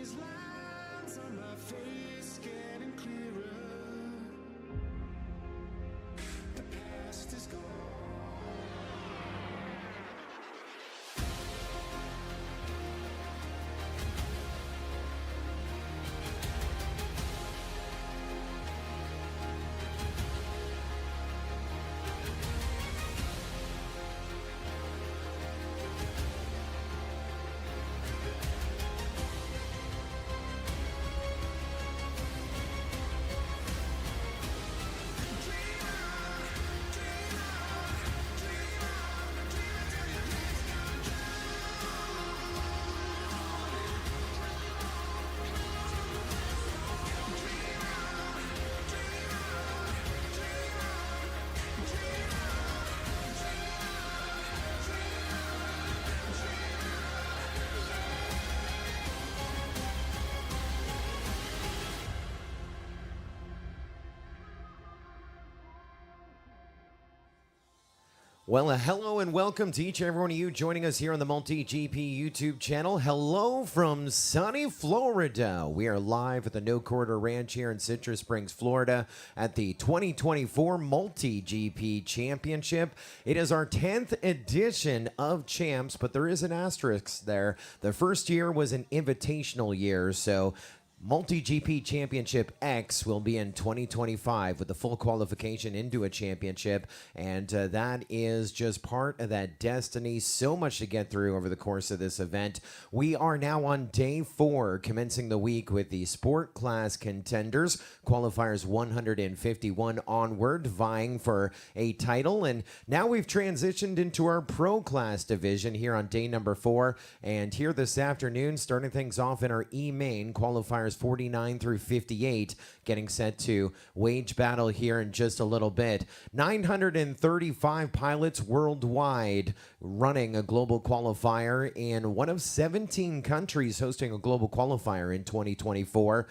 These lines on my face getting clearer. The past is gone. Well, hello and welcome to each and every one of you joining us here on the MultiGP YouTube channel. Hello from sunny Florida. We are live at the No Quarter Ranch here in Citrus Springs, Florida at the 2024 MultiGP Championship. It is our 10th edition of Champs, but there is an asterisk there. The first year was an invitational year, so MultiGP Championship X will be in 2025 with the full qualification into a championship, and that is just part of that destiny. So much to get through over the course of this event. We are now on day 4, commencing the week with the sport class contenders, qualifiers 151 onward, vying for a title, and now we've transitioned into our pro class division here on day number 4, and here this afternoon, starting things off in our E-Main, qualifiers 49 through 58, getting set to wage battle here in just a little bit. 935 pilots worldwide running a global qualifier in one of 17 countries hosting a global qualifier in 2024.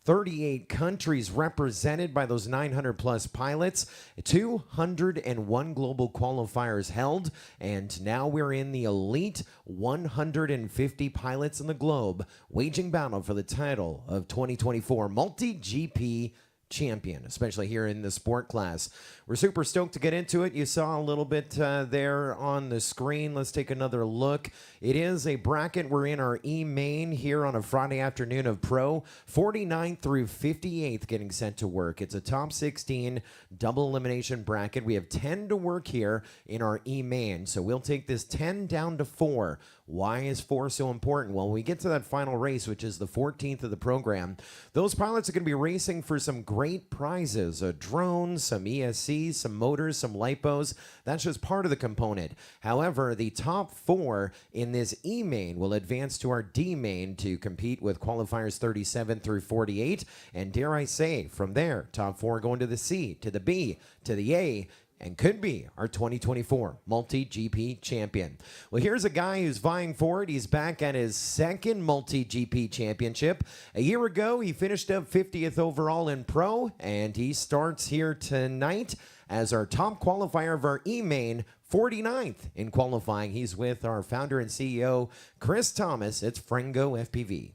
38 countries represented by those 900 plus pilots, 201 global qualifiers held, and now we're in the elite 150 pilots in the globe, waging battle for the title of 2024 MultiGP champion, especially here in the sport class. We're super stoked to get into it. You saw a little bit there on the screen. Let's take another look. It is a bracket. We're in our E-Main here on a Friday afternoon of Pro. 49th through 58th getting sent to work. It's a top 16 double elimination bracket. We have 10 to work here in our E-Main. So we'll take this 10 down to 4. Why is 4 so important? Well, when we get to that final race, which is the 14th of the program, those pilots are going to be racing for some great prizes, a drone, some ESCs, some motors, some lipos. That's just part of the component. However, the top 4 in this E-Main will advance to our D-Main to compete with qualifiers 37 through 48. And dare I say, from there, top 4 going to the C, to the B, to the A, and could be our 2024 MultiGP champion. Well, here's a guy who's vying for it. He's back at his second MultiGP championship. A year ago, he finished up 50th overall in Pro, and he starts here tonight as our top qualifier of our E-Main, 49th in qualifying. He's with our founder and CEO, Chris Thomas. It's Frengo FPV.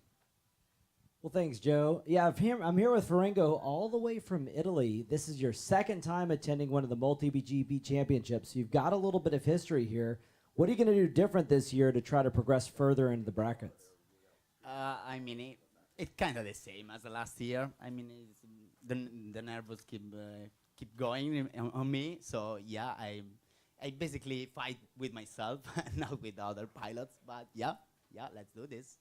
Well, thanks, Joe. Yeah, I'm here with Ferengo all the way from Italy. This is your second time attending one of the MultiGP championships. You've got a little bit of history here. What are you going to do different this year to try to progress further into the brackets? I mean, it's kind of the same as the last year. I mean, the nerves keep going on me. So yeah, I basically fight with myself, not with other pilots. But yeah, let's do this.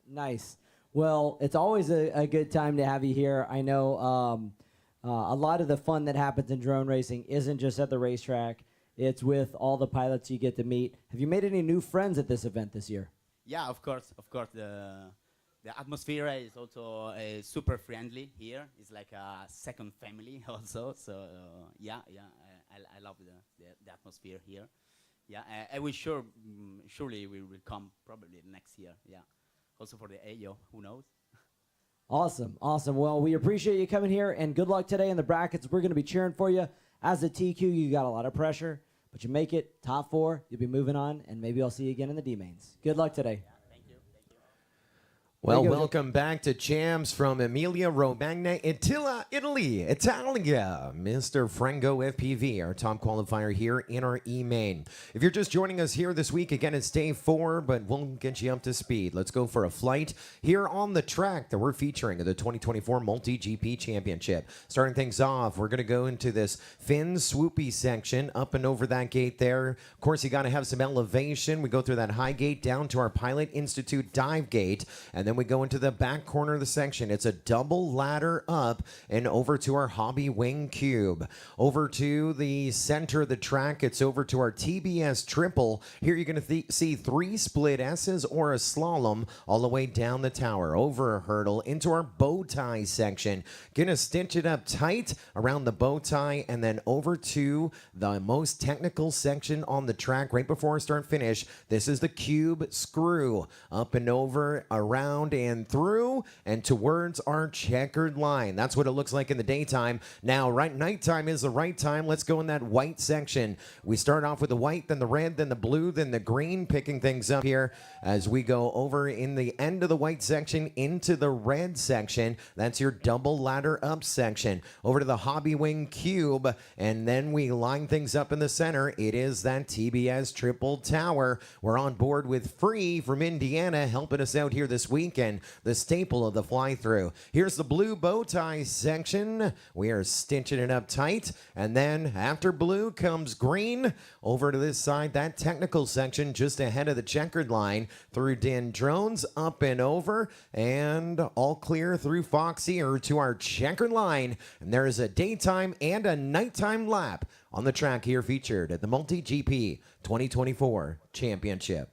Nice. Well, it's always a good time to have you here. I know a lot of the fun that happens in drone racing isn't just at the racetrack. It's with all the pilots you get to meet. Have you made any new friends at this event this year? Yeah, of course. The atmosphere is also super friendly here. It's like a second family also. So I love the atmosphere here. Yeah, I will surely we will come probably next year. Yeah. Also for the AO, who knows? Awesome, awesome. Well, we appreciate you coming here, and good luck today in the brackets. We're going to be cheering for you. As a TQ, you got a lot of pressure, but you make it top 4, you'll be moving on, and maybe I'll see you again in the D-Mains. Good luck today. Yeah, thank you. Well, There you go. welcome back to Champs from Emilia Romagna, Italy, Italia. Mr. Frango FPV, our top qualifier here in our E-Main. If you're just joining us here this week, again, it's day 4, but we'll get you up to speed. Let's go for a flight here on the track that we're featuring at the 2024 MultiGP Championship. Starting things off, we're going to go into this fin swoopy section, up and over that gate there. Of course, you got to have some elevation. We go through that high gate down to our Pilot Institute dive gate, and then we go into the back corner of the section. It's a double ladder up and over to our Hobby Wing Cube. Over to the center of the track, it's over to our TBS triple. Here you're going to see 3 split S's or a slalom all the way down the tower, over a hurdle, into our bow tie section. Going to stitch it up tight around the bow tie and then over to the most technical section on the track right before start finish. This is the cube screw. Up and over, around, and through and towards our checkered line. That's what it looks like in the daytime. Now, nighttime is the right time. Let's go in that white section. We start off with the white, then the red, then the blue, then the green, picking things up here as we go over in the end of the white section into the red section. That's your double ladder up section. Over to the Hobby Wing Cube, and then we line things up in the center. It is that TBS triple tower. We're on board with Free from Indiana, helping us out here this weekend, the staple of the fly-through. Here's the blue bow tie section. We are stitching it up tight, and then after blue comes green. Over to this side, that technical section just ahead of the checkered line, through Dan Drones, up and over, and all clear through Foxy or to our checkered line. And there is a daytime and a nighttime lap on the track here featured at the MultiGP 2024 Championship.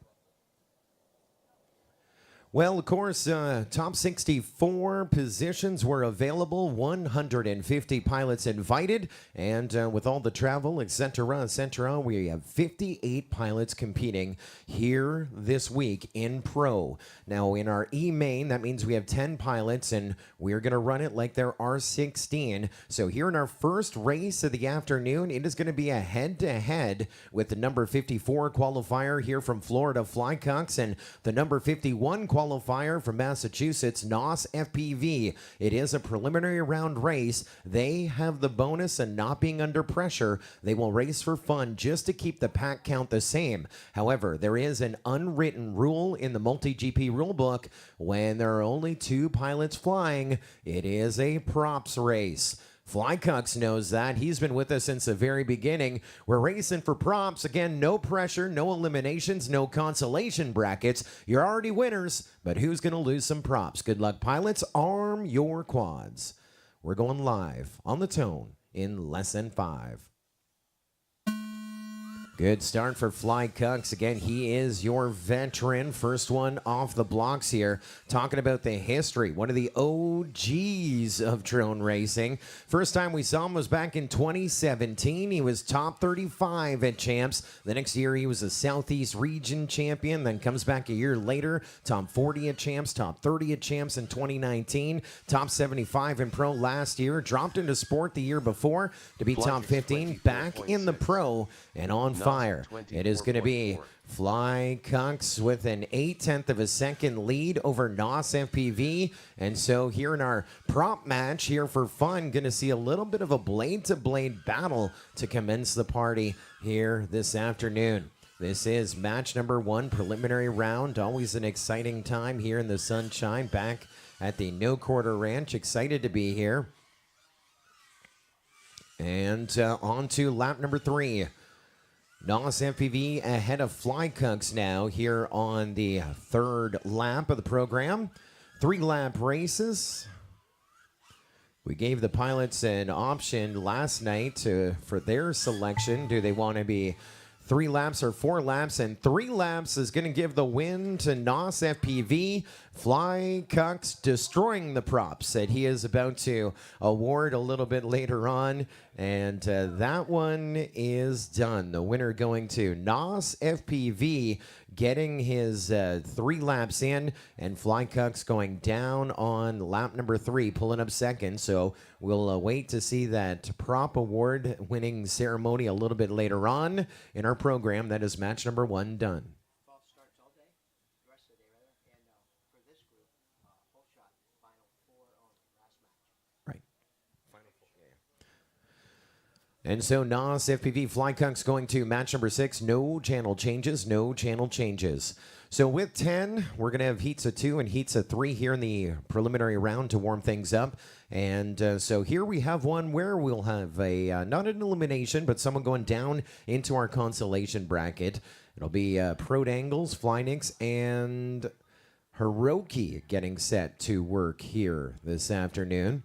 Well, of course, top 64 positions were available, 150 pilots invited, and with all the travel, etc., we have 58 pilots competing here this week in Pro. Now, in our E-Main, that means we have 10 pilots, and we're going to run it like there are 16. So here in our first race of the afternoon, it is going to be a head-to-head with the number 54 qualifier here from Florida, Flycox, and the number 51 qualifier from Massachusetts, NOS FPV. It is a preliminary round race. They have the bonus of not being under pressure. They will race for fun just to keep the pack count the same. However, there is an unwritten rule in the MultiGP rulebook. When there are only 2 pilots flying, it is a props race. Flycox knows that. He's been with us since the very beginning. We're racing for props. Again, no pressure, no eliminations, no consolation brackets. You're already winners, but who's going to lose some props? Good luck, pilots. Arm your quads. We're going live on the tone in less than 5. Good start for Flycox. Again, he is your veteran. First one off the blocks here. Talking about the history. One of the OGs of drone racing. First time we saw him was back in 2017. He was top 35 at Champs. The next year he was a Southeast Region champion. Then comes back a year later. Top 40 at Champs. Top 30 at Champs in 2019. Top 75 in Pro last year. Dropped into Sport the year before to be top 15. Back in the Pro and on fire. It is going to be Flycox with an 0.8 of a second lead over NOS FPV. And so here in our prop match here for fun, going to see a little bit of a blade-to-blade battle to commence the party here this afternoon. This is match number 1, preliminary round. Always an exciting time here in the sunshine back at the No Quarter Ranch. Excited to be here. And on to lap number 3. NOS FPV ahead of Flycox now here on the 3rd lap of the program. 3-lap races. We gave the pilots an option last night for their selection. Do they want to be 3 laps or 4 laps? And 3 laps is going to give the win to NOS FPV. Flycox destroying the props that he is about to award a little bit later on. And that one is done. The winner going to NOS FPV, getting his 3 laps in, and Flycox going down on lap number 3, pulling up second. So we'll wait to see that prop award winning ceremony a little bit later on in our program. That is match number 1 done. And so NOS FPV Flycucks going to match number 6. No channel changes, no channel changes. So with 10, we're going to have heats of 2 and heats of 3 here in the preliminary round to warm things up. And so here we have one where we'll have a, not an elimination, but someone going down into our consolation bracket. It'll be Prodangles, Flynix, and Hiroki getting set to work here this afternoon.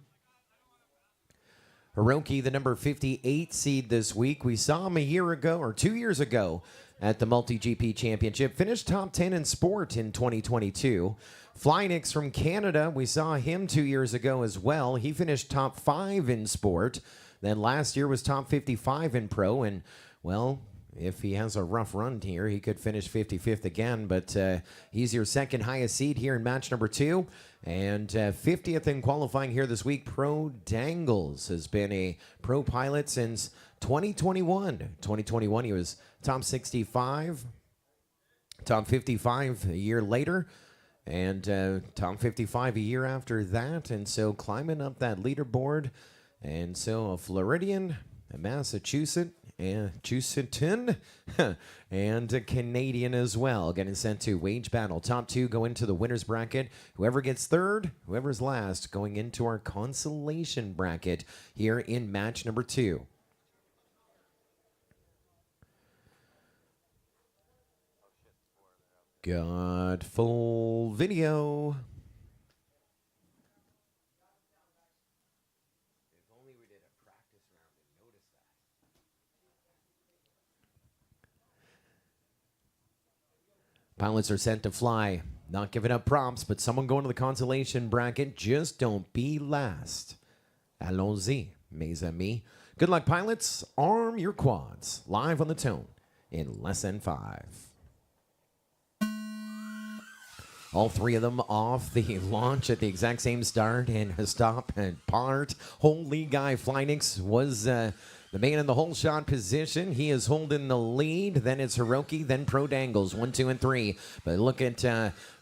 Hiroki, the number 58 seed this week. We saw him a year ago, or 2 years ago, at the MultiGP Championship. Finished top 10 in sport in 2022. Flynix from Canada, we saw him 2 years ago as well. He finished top 5 in sport. Then last year was top 55 in pro. And, well, if he has a rough run here, he could finish 55th again. But he's your second highest seed here in match number 2. And 50th in qualifying here this week. Prodangles has been a pro pilot since 2021. 2021, he was top 65, top 55 a year later, and top 55 a year after that. And so climbing up that leaderboard. And so a Floridian, a Massachusetts, and Chusitin, and a Canadian as well, getting sent to wage battle. Top 2 go into the winner's bracket. Whoever gets third, whoever's last, going into our consolation bracket here in match number 2. Got full video. Pilots are sent to fly. Not giving up prompts, but someone going to the consolation bracket. Just don't be last. Allons-y, mes amis. Good luck, pilots. Arm your quads. Live on the tone in less than 5. All 3 of them off the launch at the exact same start and a stop and part. Holy guy, Flynix was the man in the whole shot position. He is holding the lead. Then it's Hiroki, then Prodangles, 1, 2, and 3. But look at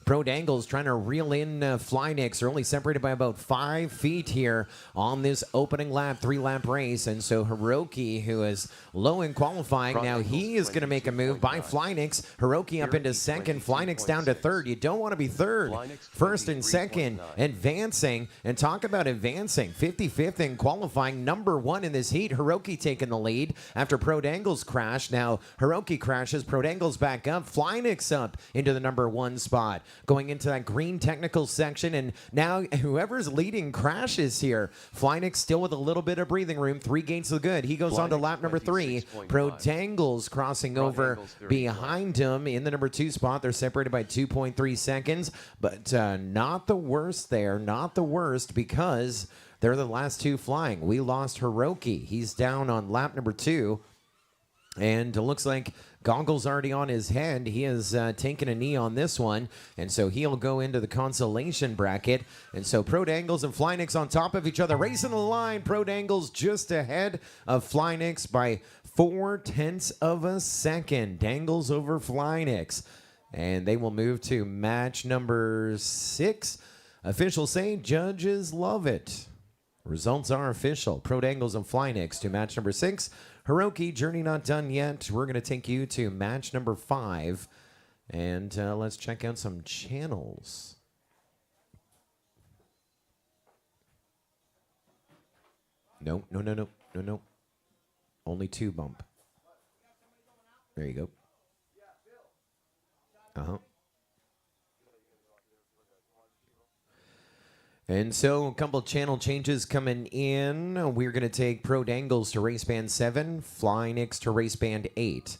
Prodangles trying to reel in Flynix. They're only separated by about 5 feet here on this opening lap, 3-lap race. And so Hiroki, who is low in qualifying, now he is going to make a move by Flynix. Hiroki up into second, Flynix down to third. You don't want to be third. First and second, advancing. And talk about advancing. 55th in qualifying, number 1 in this heat. Hiroki taking the lead after Prodangles crashed. Now Hiroki crashes, Prodangles back up, Flynix up into the number 1 spot. Going into that green technical section, and now whoever's leading crashes here. Flynix still with a little bit of breathing room. 3 gates of good. He goes on to lap number 3. Prodangles crossing over behind him in the number 2 spot. They're separated by 2.3 seconds, but not the worst there. Not the worst, because they're the last 2 flying. We lost Hiroki. He's down on lap number 2. And it looks like Goggles already on his head. He is taking a knee on this one. And so he'll go into the consolation bracket. And so Prodangles and Flynix on top of each other. Racing the line. Prodangles just ahead of Flynix by 0.4 of a second. Dangles over Flynix. And they will move to match number 6. Officials say judges love it. Results are official. Prodangles and Flynix to match number 6. Hiroki, journey not done yet. We're going to take you to match number 5. And let's check out some channels. No. Only 2 bump. There you go. Uh-huh. And so a couple channel changes coming in. We're going to take Prodangles to race band 7, Flynix to race band 8.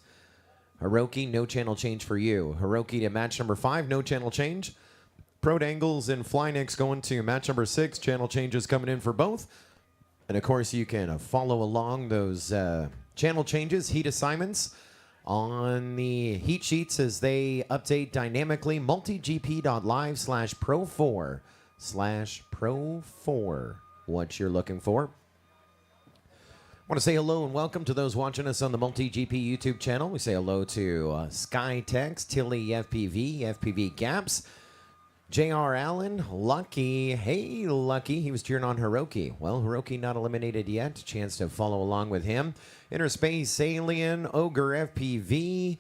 Hiroki, no channel change for you. Hiroki to match number 5, no channel change. Prodangles and Flynix going to match number 6, channel changes coming in for both. And of course, you can follow along those channel changes, heat assignments, on the heat sheets as they update dynamically. multigp.live/pro4/pro4, what you're looking for. I want to say hello and welcome to those watching us on the MultiGP YouTube channel. We say hello to SkyTex, Tilly FPV, FPV Gaps, J.R. Allen, Lucky. Hey, Lucky. He was cheering on Hiroki. Well, Hiroki not eliminated yet. Chance to follow along with him. Interspace Alien, Ogre FPV,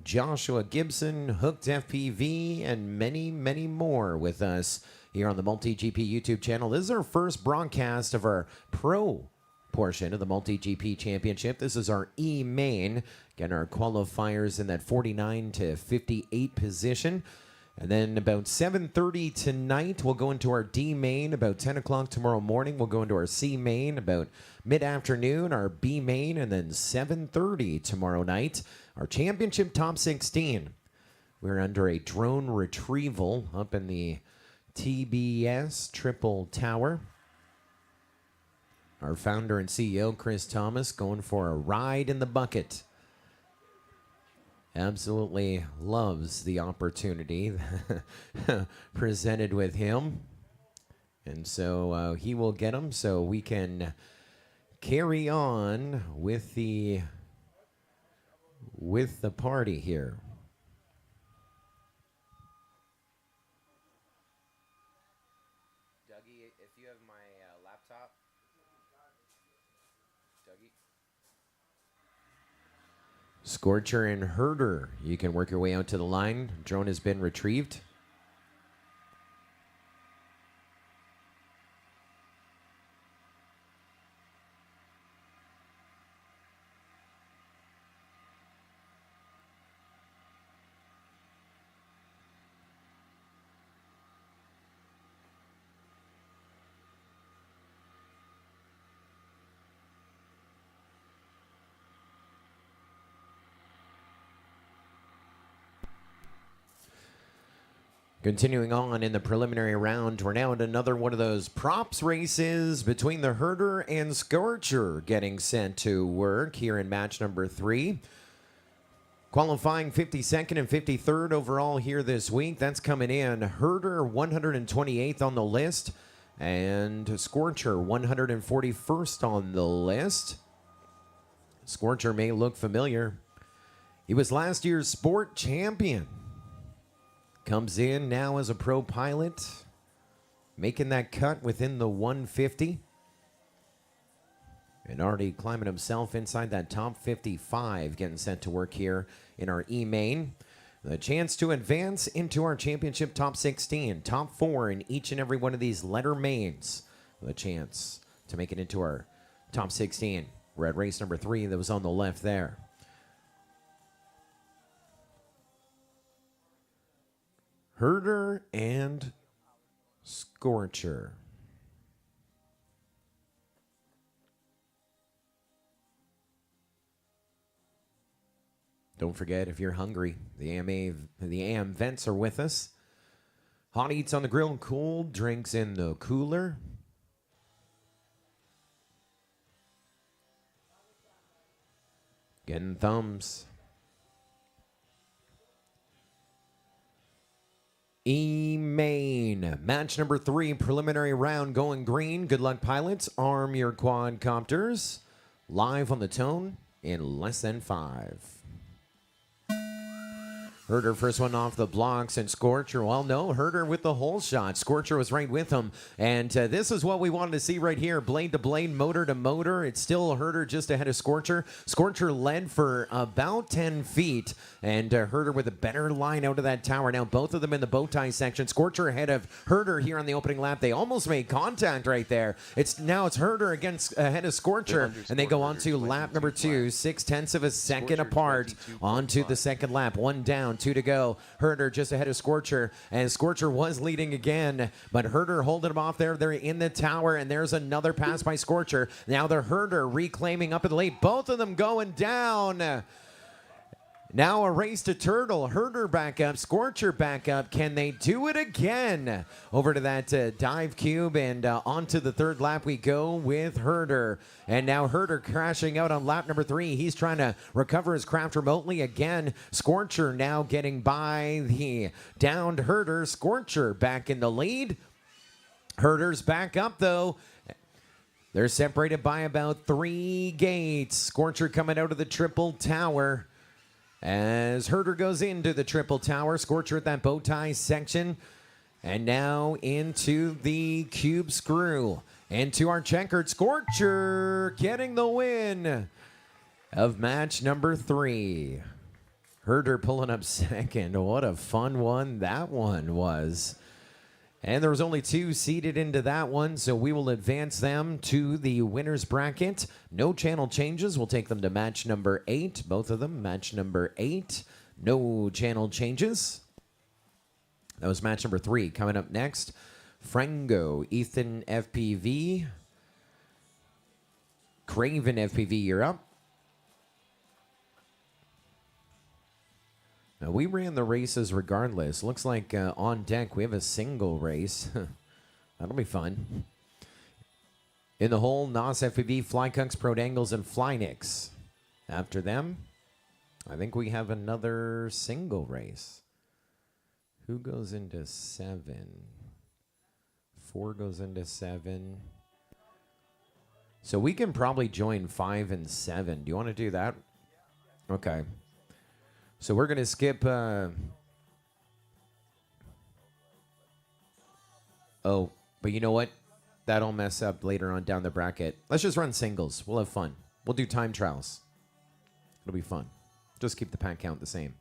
Joshua Gibson, Hooked FPV, and many, many more with us here on the MultiGP YouTube channel. This is our first broadcast of our pro portion of the MultiGP Championship. This is our E main. Again, our qualifiers in that 49 to 58 position. And then about 7:30 tonight, we'll go into our D main. About 10 o'clock tomorrow morning, we'll go into our C main. About mid-afternoon, our B main. And then 7:30 tomorrow night, our championship top 16. We're under a drone retrieval up in the TBS Triple Tower. Our founder and CEO, Chris Thomas, going for a ride in the bucket. Absolutely loves the opportunity presented with him. And so he will get them so we can carry on with the party here. Dougie, if you have my laptop. Dougie. Scorcher and Herder, you can work your way out to the line. Drone has been retrieved. Continuing on in the preliminary round, we're now at another one of those props races between the Herder and Scorcher getting sent to work here in match number 3. Qualifying 52nd and 53rd overall here this week. That's coming in. Herder 128th on the list and Scorcher 141st on the list. Scorcher may look familiar. He was last year's sport champion. Comes in now as a pro pilot, making that cut within the 150. And already climbing himself inside that top 55, getting sent to work here in our E main. The chance to advance into our championship top 16, top 4 in each and every one of these letter mains. The chance to make it into our top 16. We're at race number 3 that was on the left there. Herder and Scorcher. Don't forget, if you're hungry, the AM vents are with us. Hot eats on the grill, cold drinks in the cooler. Getting thumbs. E main, match number 3, preliminary round going green. Good luck, pilots. Arm your quadcopters. Live on the tone in less than 5. Herder first one off the blocks, and Scorcher, well, no, Herder with the whole shot. Scorcher was right with him, and this is what we wanted to see right here. Blade to blade, motor to motor. It's still Herder just ahead of Scorcher. Scorcher led for about 10 feet, and Herder with a better line out of that tower. Now both of them in the bow tie section. Scorcher ahead of Herder here on the opening lap. They almost made contact right there. It's Herder ahead of Scorcher, and they go on to lap number 2, 0.6 of a second apart onto the second lap. One down. 2 to go. Herder just ahead of Scorcher, and Scorcher was leading again, but Herder holding him off there. They're in the tower, and there's another pass by Scorcher. Now the Herder reclaiming up in the lead. Both of them going down. Now a race to turtle. Herder back up, Scorcher back up. Can they do it again? Over to that dive cube, and onto the third lap we go with Herder. And now Herder crashing out on lap number 3. He's trying to recover his craft remotely again. Scorcher now getting by the downed Herder. Scorcher back in the lead. Herder's back up though. They're separated by about 3 gates. Scorcher coming out of the triple tower. As Herder goes into the triple tower, Scorcher at that bow tie section. And now into the cube screw. Into our checkered Scorcher, getting the win of match number 3. Herder pulling up second. What a fun one that one was. And there was only 2 seeded into that one, so we will advance them to the winner's bracket. No channel changes. We'll take them to match number 8. Both of them, match number 8. No channel changes. That was match number 3. Coming up next, Frango, Ethan FPV, Craven FPV, you're up. Now, we ran the races regardless. Looks like on deck we have a single race. That'll be fun. In the hole, Nos FPV, Flycunks, Prodangles, and Flynix. After them, I think we have another single race. Who goes into 7? 4 goes into 7. So we can probably join 5 and 7. Do you want to do that? Okay. So we're going to skip... Oh, but you know what? That'll mess up later on down the bracket. Let's just run singles. We'll have fun. We'll do time trials. It'll be fun. Just keep the pack count the same.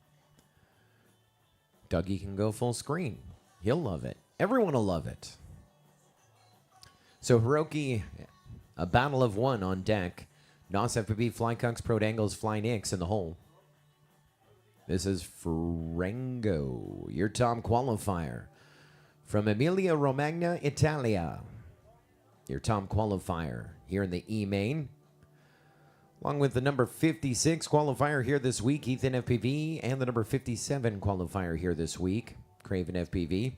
Dougie can go full screen. He'll love it. Everyone will love it. So Hiroki, a battle of 1 on deck. Nos FPV, Flycunks, Prodangles, Flynix in the hole. This is Frango, your top qualifier. From Emilia Romagna, Italia. Your top qualifier here in the E main. Along with the number 56 qualifier here this week, Ethan FPV, and the number 57 qualifier here this week, Craven FPV.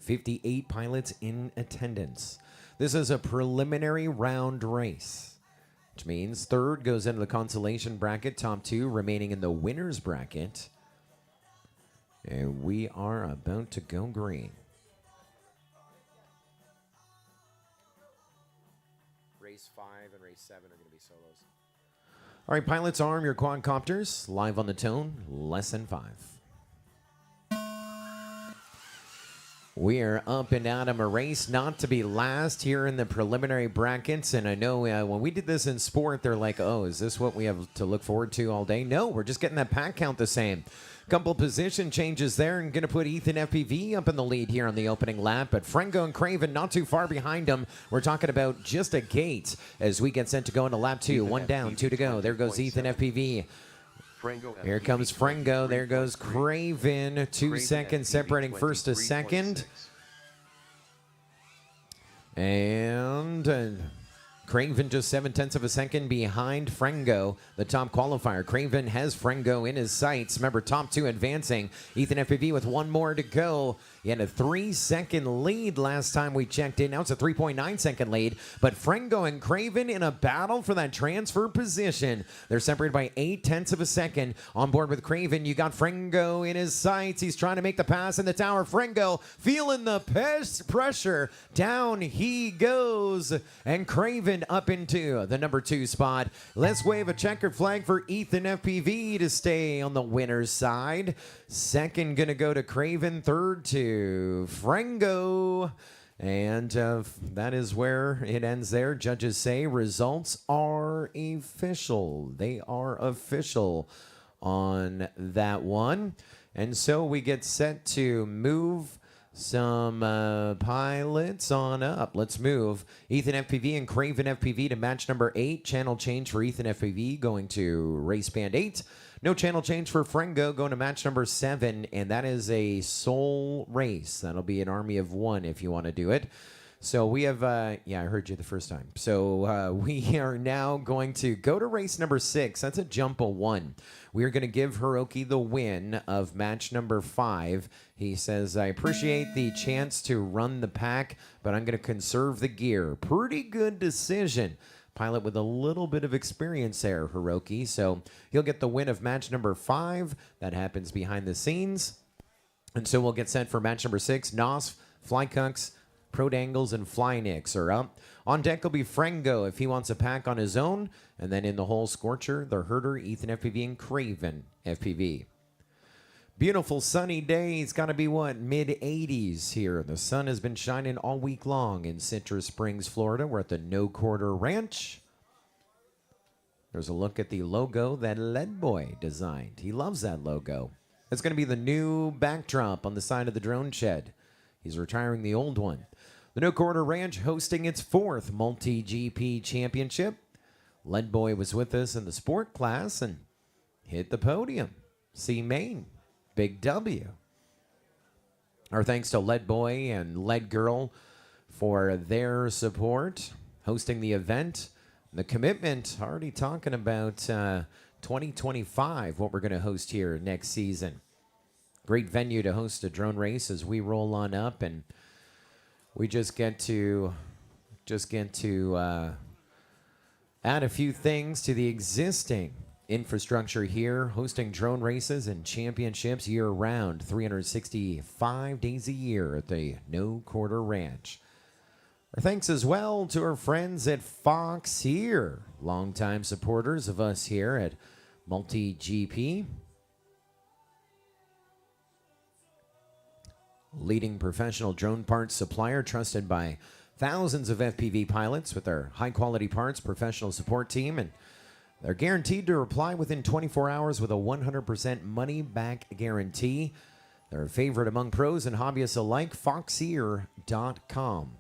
58 pilots in attendance. This is a preliminary round race, which means third goes into the Consolation bracket, top 2 remaining in the winner's bracket. And we are about to go green. Race 5 and race 7 are going to be solos. All right, pilots, arm your quadcopters. Live on the tone, less than 5. We are up and out of a race not to be last here in the preliminary brackets. And I know when we did this in sport, they're like, oh, is this what we have to look forward to all day? No, we're just getting that pack count the same. Couple position changes there and going to put Ethan FPV up in the lead here on the opening lap. But Frango and Craven not too far behind him. We're talking about just a gate as we get set to go into lap 2. Ethan 1 FPV, down, 2 to go. There goes Ethan FPV. Here comes Frango. There goes Craven. 2 seconds separating first to second. And Craven just 0.7 of a second behind Frango, the top qualifier. Craven has Frango in his sights. Remember, top 2 advancing. Ethan FPV with 1 more to go. He had a 3-second lead last time we checked in. Now it's a 3.9-second lead. But Frango and Craven in a battle for that transfer position. They're separated by 0.8 of a second. On board with Craven, you got Frango in his sights. He's trying to make the pass in the tower. Frango feeling the pressure. Down he goes. And Craven up into the number 2 spot. Let's wave a checkered flag for Ethan FPV to stay on the winner's side. Second going to go to Craven. Third to Frango. And that is where it ends there. Judges say results are official. They are official on that one. And so we get set to move some pilots on up. Let's move Ethan FPV and Craven FPV to match number 8. Channel change for Ethan FPV going to race band 8. No channel change for Frango going to match number 7, and that is a sole race. That'll be an army of 1 if you want to do it. So we have, yeah, I heard you the first time. So we are now going to go to race number 6. That's a jump of 1. We are going to give Hiroki the win of match number 5. He says, I appreciate the chance to run the pack, but I'm going to conserve the gear. Pretty good decision. Pilot with a little bit of experience there, Hiroki. So he'll get the win of match number 5. That happens behind the scenes. And so we'll get set for match number 6. Nos, Flycunks, Prodangles, and Flynix are up. On deck will be Frango if he wants a pack on his own. And then in the hole, Scorcher, the Herder, Ethan FPV, and Craven FPV. Beautiful sunny day. It's got to be what, mid-80s here. The sun has been shining all week long in Citrus Springs, Florida. We're at the No Quarter Ranch. There's a look at the logo that Lead Boy designed. He loves that logo. It's going to be the new backdrop on the side of the drone shed. He's retiring the old one. The No Quarter Ranch hosting its 4th MultiGP championship. Lead Boy was with us in the sport class and hit the podium. See Maine. Big W. Our thanks to Lead Boy and Lead Girl for their support, hosting the event. The commitment, already talking about 2025, what we're going to host here next season. Great venue to host a drone race as we roll on up, and we just get to add a few things to the existing infrastructure here, hosting drone races and championships year-round, 365 days a year at the No Quarter Ranch. Our thanks as well to our friends at Fox here, longtime supporters of us here at MultiGP. Leading professional drone parts supplier trusted by thousands of FPV pilots with our high-quality parts professional support team, and they're guaranteed to reply within 24 hours with a 100% money-back guarantee. They're a favorite among pros and hobbyists alike, foxeer.com.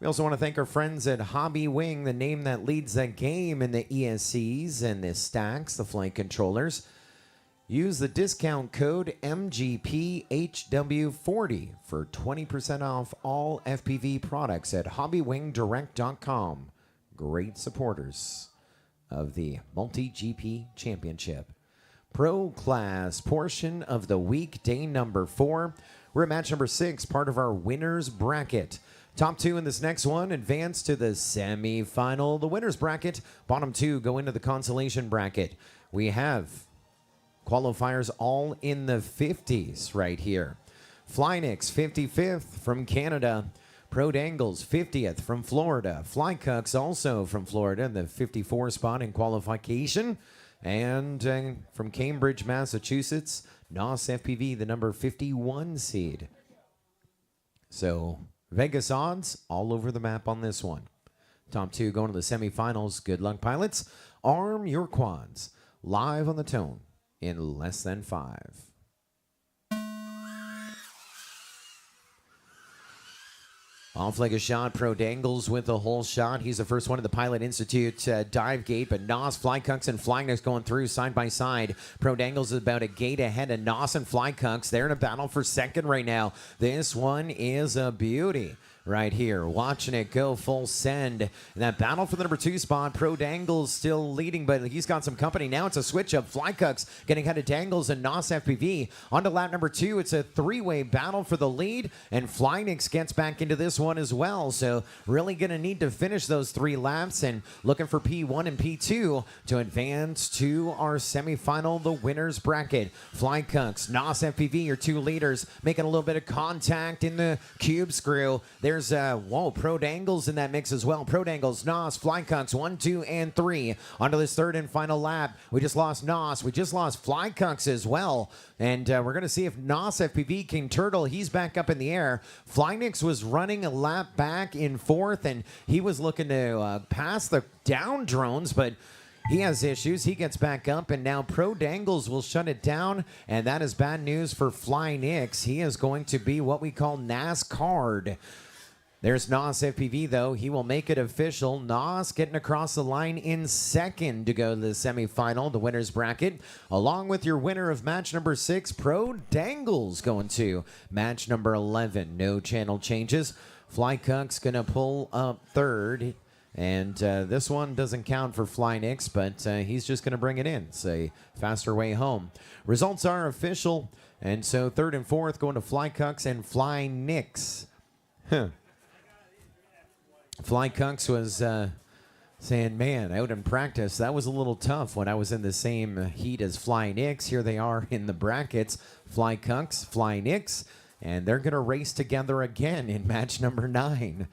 We also want to thank our friends at Hobby Wing, the name that leads the game in the ESCs and the stacks, the flight controllers. Use the discount code MGPHW40 for 20% off all FPV products at hobbywingdirect.com. Great supporters of the MultiGP Championship. Pro Class portion of the week, day number 4. We're at match number 6, part of our winner's bracket. Top 2 in this next one advance to the semifinal. The winner's bracket, bottom 2 go into the consolation bracket. We have qualifiers all in the 50s right here. Flynix, 55th from Canada. Pro Dangles, 50th from Florida. Flycucks also from Florida, the 54 spot in qualification. And from Cambridge, Massachusetts, NOS FPV, the number 51 seed. So Vegas odds all over the map on this one. Top 2 going to the semifinals. Good luck, pilots. Arm your quads. Live on the tone in less than 5. Off like a shot, Pro Dangles with the whole shot. He's the first one in the Pilot Institute dive gate, but NOS, Flycucks, and Flynix going through side by side. Pro Dangles is about a gate ahead of NOS and Flycucks. They're in a battle for second right now. This one is a beauty right here. Watching it go full send. And that battle for the number 2 spot, Pro Dangles still leading, but he's got some company. Now it's a switch up. Flycucks getting ahead of Dangles and NOS FPV. On to lap number 2. It's a 3-way battle for the lead, and Flynix gets back into this one as well. So really going to need to finish those 3 laps and looking for P1 and P2 to advance to our semifinal, the winner's bracket. Flycucks, NOS FPV, your 2 leaders, making a little bit of contact in the cube screw. There's Pro Dangles in that mix as well. Pro Dangles, NOS, Flycucks, 1, 2, and 3. Onto this 3rd and final lap. We just lost NOS. We just lost Flycucks as well. And we're going to see if NOS FPV King Turtle, he's back up in the air. Flynix was running a lap back in 4th, and he was looking to pass the down drones, but he has issues. He gets back up, and now Pro Dangles will shut it down, and that is bad news for Flynix. He is going to be what we call NASCAR'd. There's NOS FPV, though. He will make it official. NOS getting across the line in 2nd to go to the semifinal, the winner's bracket, along with your winner of match number 6, Pro Dangles, going to match number 11. No channel changes. Flycucks going to pull up 3rd. And this one doesn't count for Flynix, but he's just going to bring it in. It's a faster way home. Results are official. And so 3rd and 4th going to Flycucks and Flynix. Flycucks was saying, man, out in practice, that was a little tough when I was in the same heat as Flynix. Here they are in the brackets, Flycucks, Flynix, and they're going to race together again in match number 9.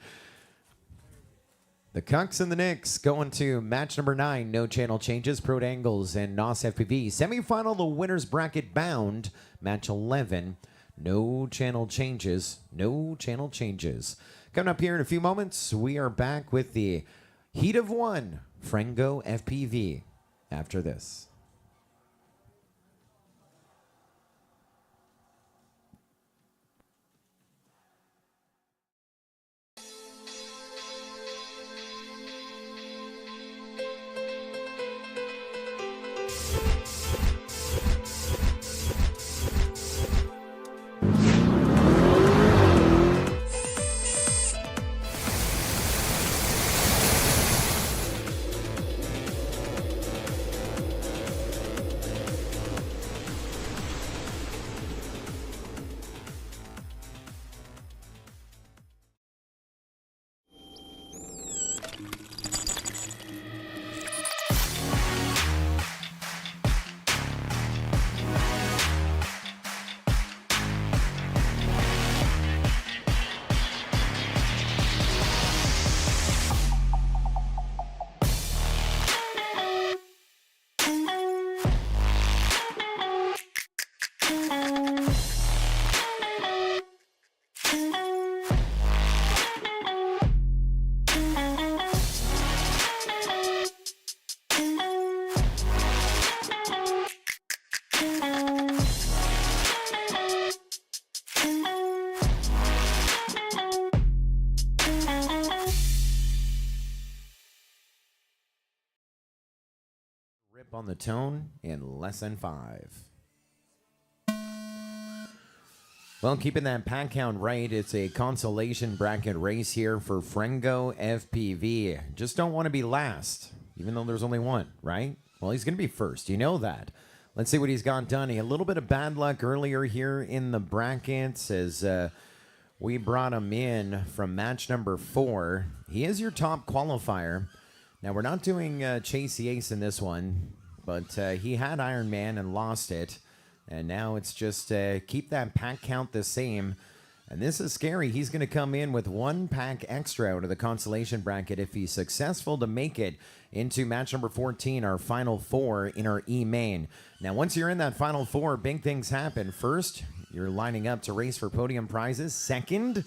The Cucks and the Knicks going to match number 9. No channel changes. Pro Dangles and NOS FPV. Semifinal, the winner's bracket bound. match 11. No channel changes. No channel changes. Coming up here in a few moments, we are back with the Heat of One Frengo FPV after this. Rip on the tone in less than 5. Well, keeping that pack count right, it's a consolation bracket race here for Frengo FPV. Just don't want to be last, even though there's only one, right? Well, he's going to be first. You know that. Let's see what he's got done. He had a little bit of bad luck earlier here in the brackets as we brought him in from match number 4. He is your top qualifier. Now, we're not doing Chase the Ace in this one, but he had Iron Man and lost it. And now it's just keep that pack count the same. And this is scary. He's going to come in with 1 pack extra out of the consolation bracket if he's successful to make it into match number 14, our final 4 in our E main. Now, once you're in that final 4, big things happen. First, you're lining up to race for podium prizes. Second,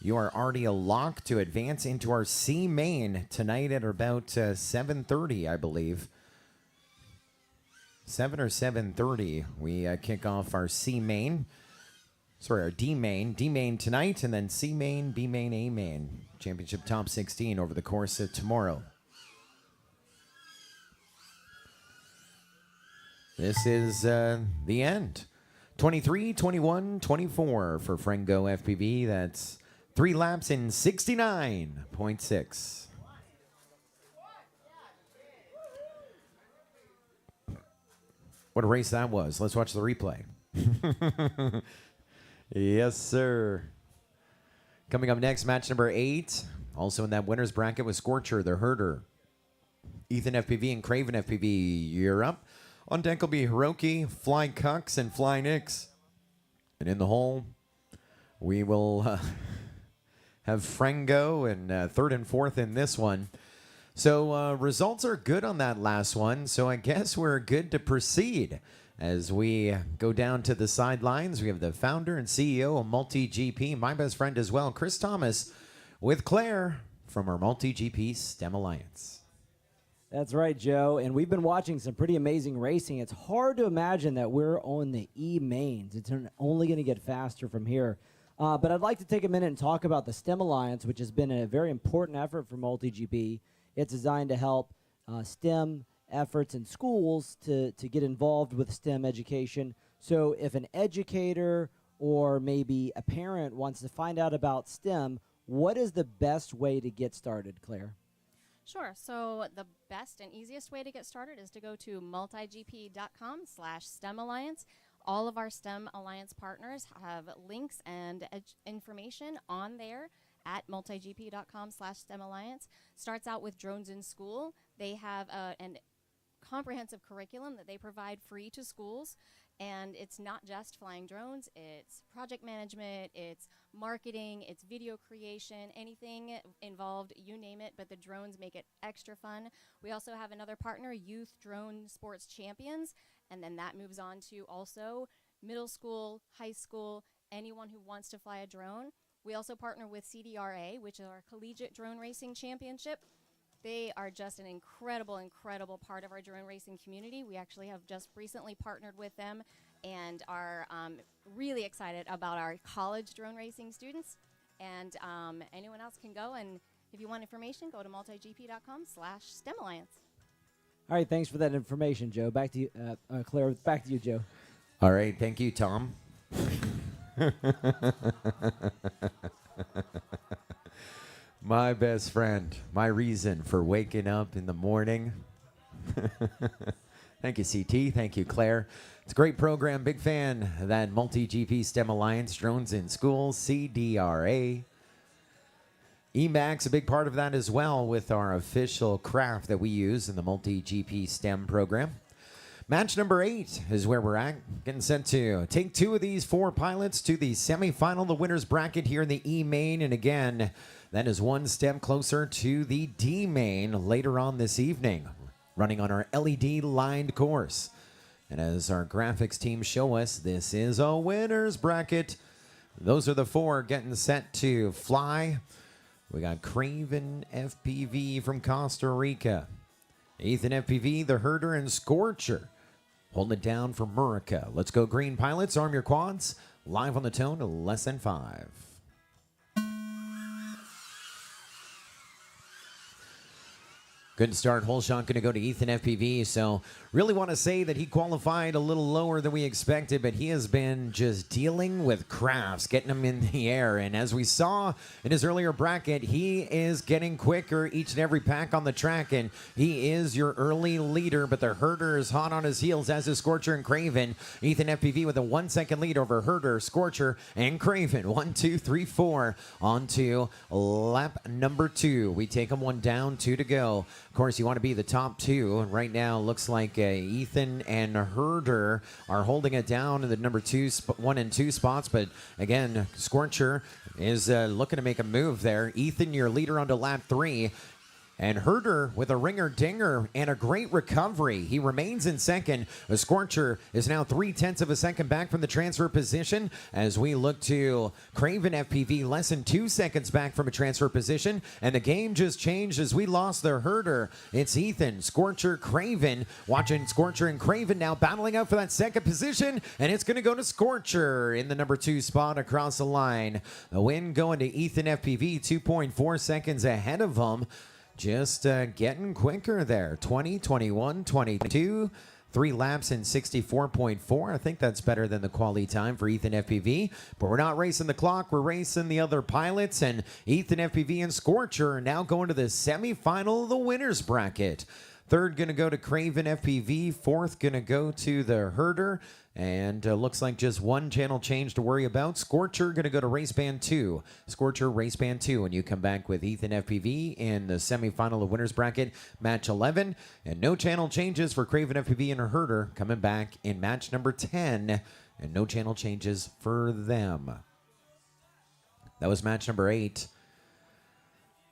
you are already a lock to advance into our C main tonight at about 7:30, I believe. 7 or 7:30, we kick off our C main. Sorry, our D main. D main tonight, and then C main, B main, A main. Championship top 16 over the course of tomorrow. This is the end. 23, 21, 24 for Frengo FPV. That's 3 laps in 69.6. What a race that was. Let's watch the replay. Yes, sir. Coming up next, match number 8. Also in that winner's bracket was Scorcher, the Herder. Ethan FPV and Craven FPV, you're up. On deck will be Hiroki, Fly Cucks, and Fly Nix. And in the hole, we will have Frengo and 3rd and 4th in this one. So results are good on that last one, so I guess we're good to proceed. As we go down to the sidelines, we have the founder and CEO of MultiGP, my best friend as well, Chris Thomas, with Claire from our MultiGP STEM Alliance. That's right, Joe. And we've been watching some pretty amazing racing. It's hard to imagine that we're on the E mains. It's only going to get faster from here. But I'd like to take a minute and talk about the STEM Alliance, which has been a very important effort for MultiGP. It's designed to help STEM efforts in schools to get involved with STEM education. So if an educator or maybe a parent wants to find out about STEM, what is the best way to get started, Claire? Sure. So the best and easiest way to get started is to go to multigp.com/STEM Alliance. All of our STEM Alliance partners have links and information on there at multigp.com/STEM Alliance. Starts out with drones in school. They have an comprehensive curriculum that they provide free to schools. And it's not just flying drones, it's project management, it's marketing, it's video creation, anything involved, you name it, but the drones make it extra fun. We also have another partner, Youth Drone Sports Champions, and then that moves on to also middle school, high school, anyone who wants to fly a drone. We also partner with CDRA, which is our Collegiate Drone Racing Championship. They are just an incredible, incredible part of our drone racing community. We actually have just recently partnered with them and are really excited about our college drone racing students. And anyone else can go, and if you want information, go to multigp.com/STEMalliance. All right, thanks for that information, Joe. Back to you, Claire. Back to you, Joe. All right, thank you, Tom. My best friend, my reason for waking up in the morning. Thank you, CT. Thank you, Claire. It's a great program. Big fan of that MultiGP STEM Alliance, Drones in Schools, CDRA. EMAX, a big part of that as well with our official craft that we use in the MultiGP STEM program. Match number 8 is where we're at. Getting set to take 2 of these 4 pilots to the semifinal, the winner's bracket here in the E main. And again, that is one step closer to the D main later on this evening, running on our LED lined course. And as our graphics team show us, this is a winner's bracket. Those are the 4 getting set to fly. We got Craven FPV from Costa Rica, Ethan FPV, the Herder, and Scorcher holding it down for Murica. Let's go green pilots, arm your quads. Live on the tone, less than 5. Good start. Whole shot going to go to Ethan FPV. So really want to say that he qualified a little lower than we expected, but he has been just dealing with crafts, getting them in the air. And as we saw in his earlier bracket, he is getting quicker each and every pack on the track, and he is your early leader, but the Herder is hot on his heels, as is Scorcher and Craven. Ethan FPV with a 1-second lead over Herder, Scorcher, and Craven. 1, 2, 3, 4 on to lap number 2. We take them one down, 2 to go. Of course, you want to be the top 2, and right now looks like Ethan and Herder are holding it down in the number 1 and 2 spots. But again, Scorcher is looking to make a move there. Ethan, your leader onto lap 3. And Herder with a ringer-dinger and a great recovery. He remains in second. The Scorcher is now 0.3 of a second back from the transfer position as we look to Craven FPV less than 2 seconds back from a transfer position. And the game just changed as we lost the Herder. It's Ethan, Scorcher, Craven. Watching Scorcher and Craven now battling out for that second position. And it's going to go to Scorcher in the number 2 spot across the line. The win going to Ethan FPV, 2.4 seconds ahead of him. Just getting quicker there. 20, 21, 22, 3 laps in 64.4. I think that's better than the quality time for Ethan FPV. But we're not racing the clock. We're racing the other pilots. And Ethan FPV and Scorcher are now going to the semifinal of the winner's bracket. Third going to go to Craven FPV. Fourth going to go to the Herder. And looks like just one channel change to worry about. Scorcher going to go to Race Band 2. Scorcher, Race Band 2. And you come back with Ethan FPV in the semifinal of winner's bracket, match 11. And no channel changes for Craven FPV and Herder coming back in match number 10. And no channel changes for them. That was match number 8.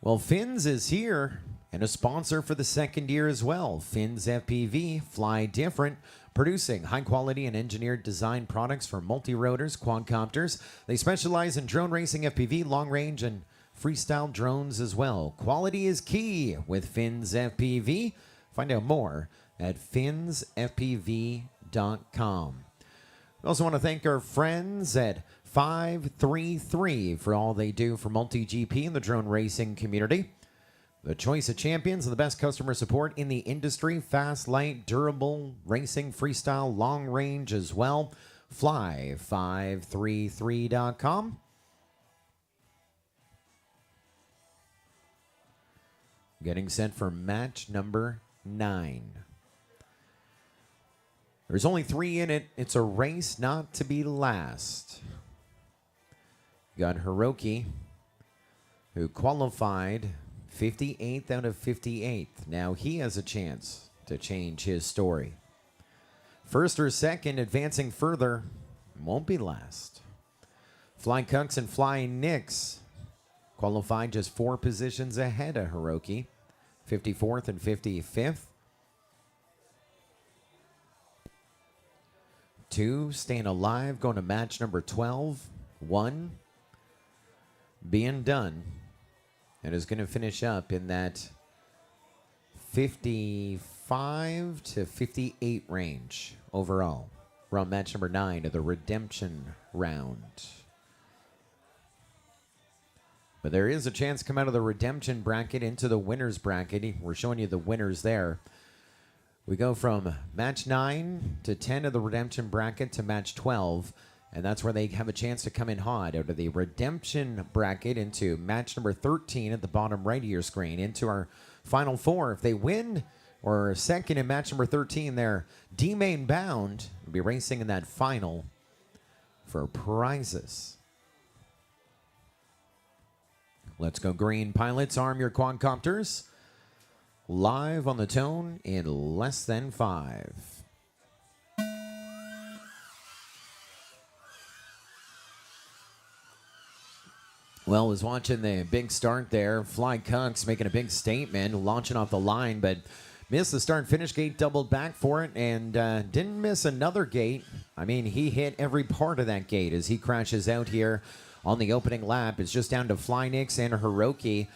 Well, Fins is here and a sponsor for the second year as well. Fins FPV, fly different. Producing high-quality and engineered design products for multi-rotors, quadcopters. They specialize in drone racing, FPV, long-range, and freestyle drones as well. Quality is key with Fins FPV. Find out more at finsfpv.com. We also want to thank our friends at 533 for all they do for MultiGP and the drone racing community. The choice of champions and the best customer support in the industry. Fast, light, durable, racing, freestyle, long range as well. Fly533.com. Getting set for match number 9. There's only 3 in it. It's a race not to be last. You got Hiroki, who qualified 58th out of 58th. Now he has a chance to change his story. First or second, advancing further, won't be last. Flying Cucks and Flying Nicks qualified just 4 positions ahead of Hiroki, 54th and 55th. 2 staying alive, going to match number 12. 1 being done. And is going to finish up in that 55 to 58 range overall. We're on match number 9 of the redemption round. But there is a chance to come out of the redemption bracket into the winners bracket. We're showing you the winners there. We go from match 9 to 10 of the redemption bracket to match 12. And that's where they have a chance to come in hot out of the redemption bracket into match number 13 at the bottom right of your screen into our final 4. If they win or are second in match number 13, they're D-main bound. We'll be racing in that final for prizes. Let's go green. Pilots, arm your quadcopters. Live on the tone in less than 5. Well, was watching the big start there. Fly Cucks making a big statement, launching off the line, but missed the start-finish gate, doubled back for it, and didn't miss another gate. I mean, he hit every part of that gate as he crashes out here on the opening lap. It's just down to Fly Nix and Hiroki.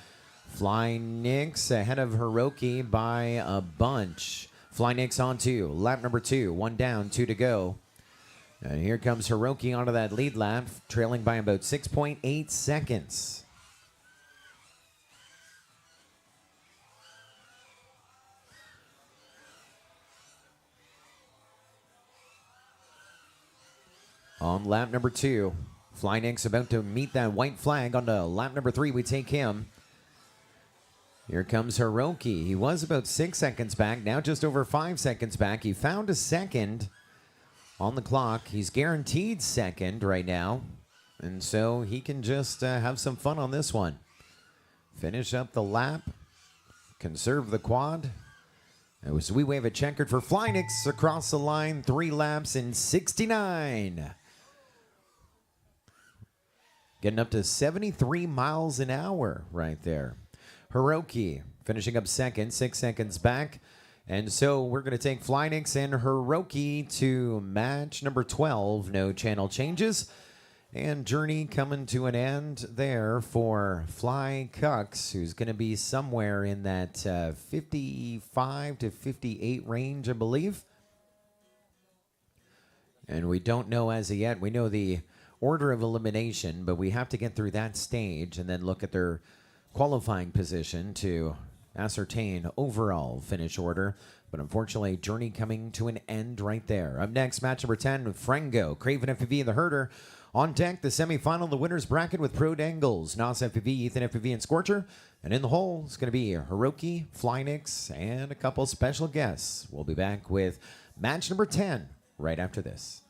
Fly Nix ahead of Hiroki by a bunch. Fly Nix on 2, lap number 2, 1 down, 2 to go. And here comes Hiroki onto that lead lap, trailing by about 6.8 seconds. On lap number 2, Fly Nix about to meet that white flag. On to lap number 3, we take him. Here comes Hiroki. He was about 6 seconds back, now just over 5 seconds back. He found a second on the clock. He's guaranteed second right now, and so he can just have some fun on this one. Finish up the lap, conserve the quad. As we wave a checkered for Fly Nix across the line, 3 laps in 69. Getting up to 73 miles an hour right there. Hiroki finishing up second, 6 seconds back. And so we're going to take Fly Nix and Hiroki to match number 12. No channel changes. And journey coming to an end there for Fly Cucks, who's going to be somewhere in that 55 to 58 range, I believe. And we don't know as of yet. We know the order of elimination, but we have to get through that stage and then look at their qualifying position to ascertain overall finish order. But unfortunately, journey coming to an end right there. Up next, match number 10 with Frengo, Craven FPV, and the Herder. On deck, the semifinal, the winner's bracket with Pro Dangles, Nos FPV, Ethan FPV, and Scorcher. And in the hole, it's going to be Hiroki, Fly Nix, and a couple special guests. We'll be back with match number 10 right after this.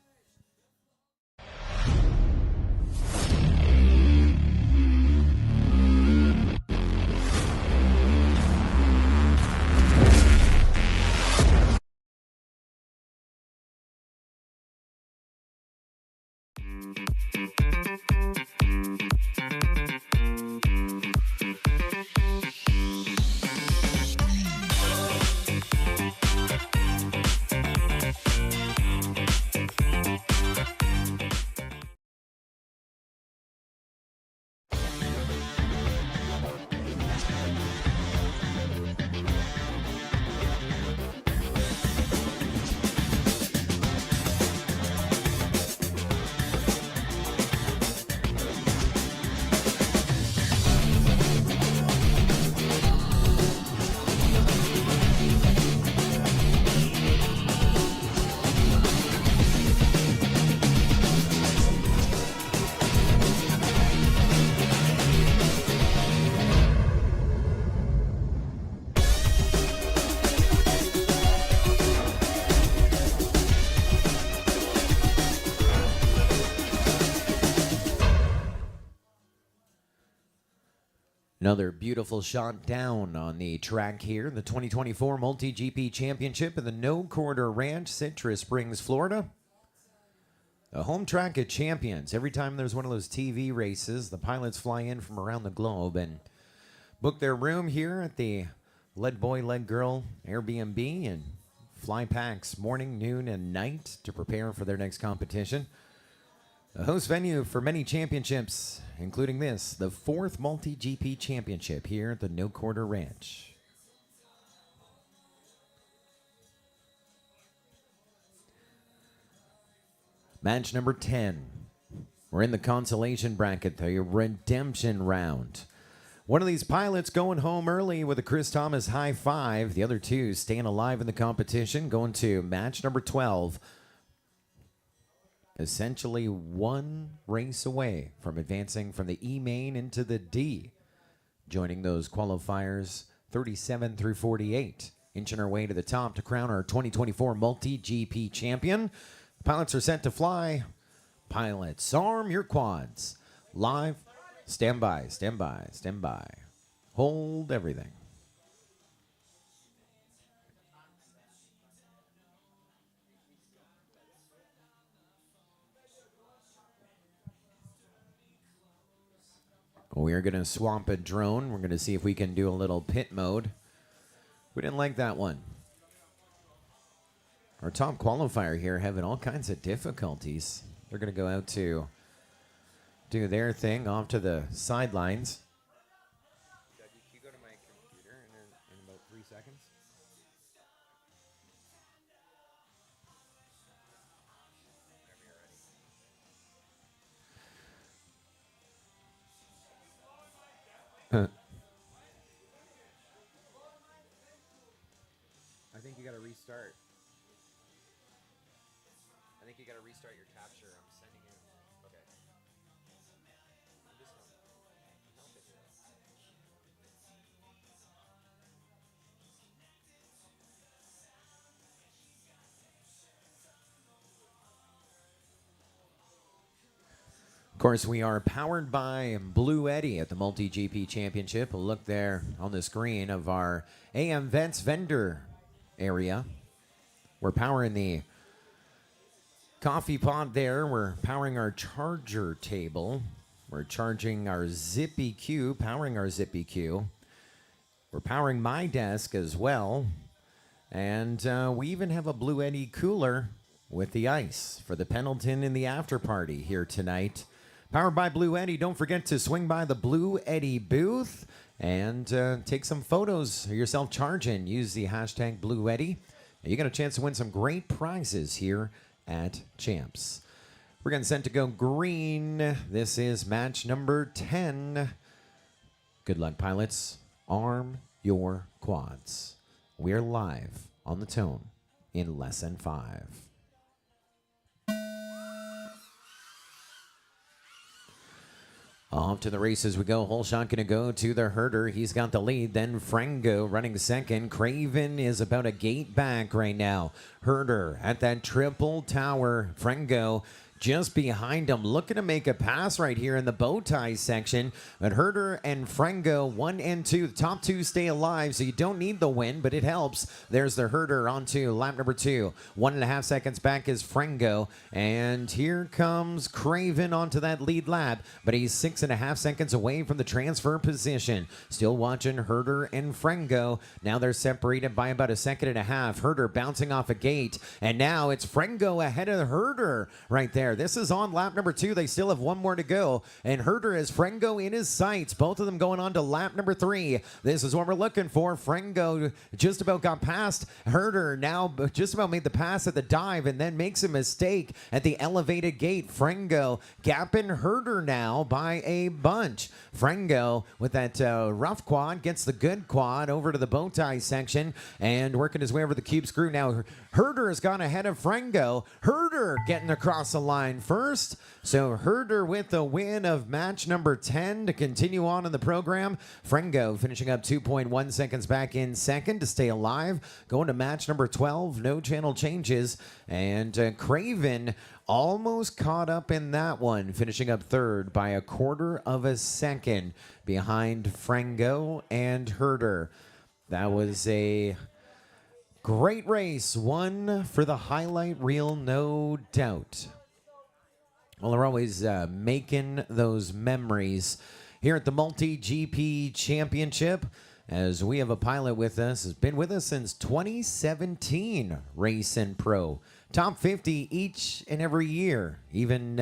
Another beautiful shot down on the track here. The 2024 MultiGP Championship at the No Quarter Ranch, Citrus Springs, Florida. The home track of champions. Every time there's one of those TV races, the pilots fly in from around the globe and book their room here at the Lead Boy, Lead Girl Airbnb and fly packs morning, noon, and night to prepare for their next competition. A host venue for many championships, including this, the 4th MultiGP Championship here at the No Quarter Ranch. Match number 10. We're in the Consolation Bracket, the redemption round. One of these pilots going home early with a Chris Thomas high five. The other two staying alive in the competition, going to match number 12. Essentially one race away from advancing from the E main into the D. Joining those qualifiers 37 through 48. Inching our way to the top to crown our 2024 MultiGP champion. Pilots are set to fly. Pilots, arm your quads. Live. Stand by, stand by, stand by. Hold everything. We are going to swap a drone. We're going to see if we can do a little pit mode. We didn't like that one. Our top qualifier here having all kinds of difficulties. They're going to go out to do their thing off to the sidelines. Can you go to my computer in about 3 seconds? I think you got to restart. I think you got to restart your capture. I'm sending you. Okay. I'm just helping you. Of course, we are powered by Blue Eddy at the MultiGP Championship. A look there on the screen of our AM Vents vendor area. We're powering the coffee pod there. We're powering our charger table. We're charging our Zippy Q, powering our Zippy Q. We're powering my desk as well. And we even have a Blue Eddy cooler with the ice for the Pendleton in the after party here tonight. Powered by Blue Eddy. Don't forget to swing by the Blue Eddy booth and take some photos of yourself charging. Use the hashtag Blue Eddy. You got a chance to win some great prizes here at Champs. We're getting sent to go green. This is match number 10. Good luck, pilots. Arm your quads. We're live on the tone in less than 5. Off to the races we go. Whole shot going to go to the herder. He's got the lead. Then Frango running second. Craven is about a gate back right now. Herder at that triple tower. Frango just behind him, looking to make a pass right here in the bow tie section. But Herder and Frango, 1 and 2. The top two stay alive, so you don't need the win, but it helps. There's the Herder onto lap number 2. 1.5 seconds back is Frango. And here comes Craven onto that lead lap, but he's 6.5 seconds away from the transfer position. Still watching Herder and Frango. Now they're separated by about 1.5 seconds. Herder bouncing off a gate, and now it's Frango ahead of Herder right there. This is on lap number 2. They still have one more to go. And Herder has Frango in his sights. Both of them going on to lap number 3. This is what we're looking for. Frango just about got past Herder. Now just about made the pass at the dive and then makes a mistake at the elevated gate. Frango gapping Herder now by a bunch. Frango with that rough quad gets the good quad over to the bow tie section and working his way over the cube screw. Now Herder has gone ahead of Frango. Herder getting across the line first. So Herder with the win of match number 10 to continue on in the program. Frango finishing up 2.1 seconds back in second to stay alive. Going to match number 12. No channel changes. And Craven almost caught up in that one, finishing up third by 1/4 second behind Frango and Herder. That was a great race. One for the highlight reel, no doubt. Well, they're always making those memories here at the MultiGP Championship. as we have a pilot with us, has been with us since 2017, Race and Pro. Top 50 each and every year, even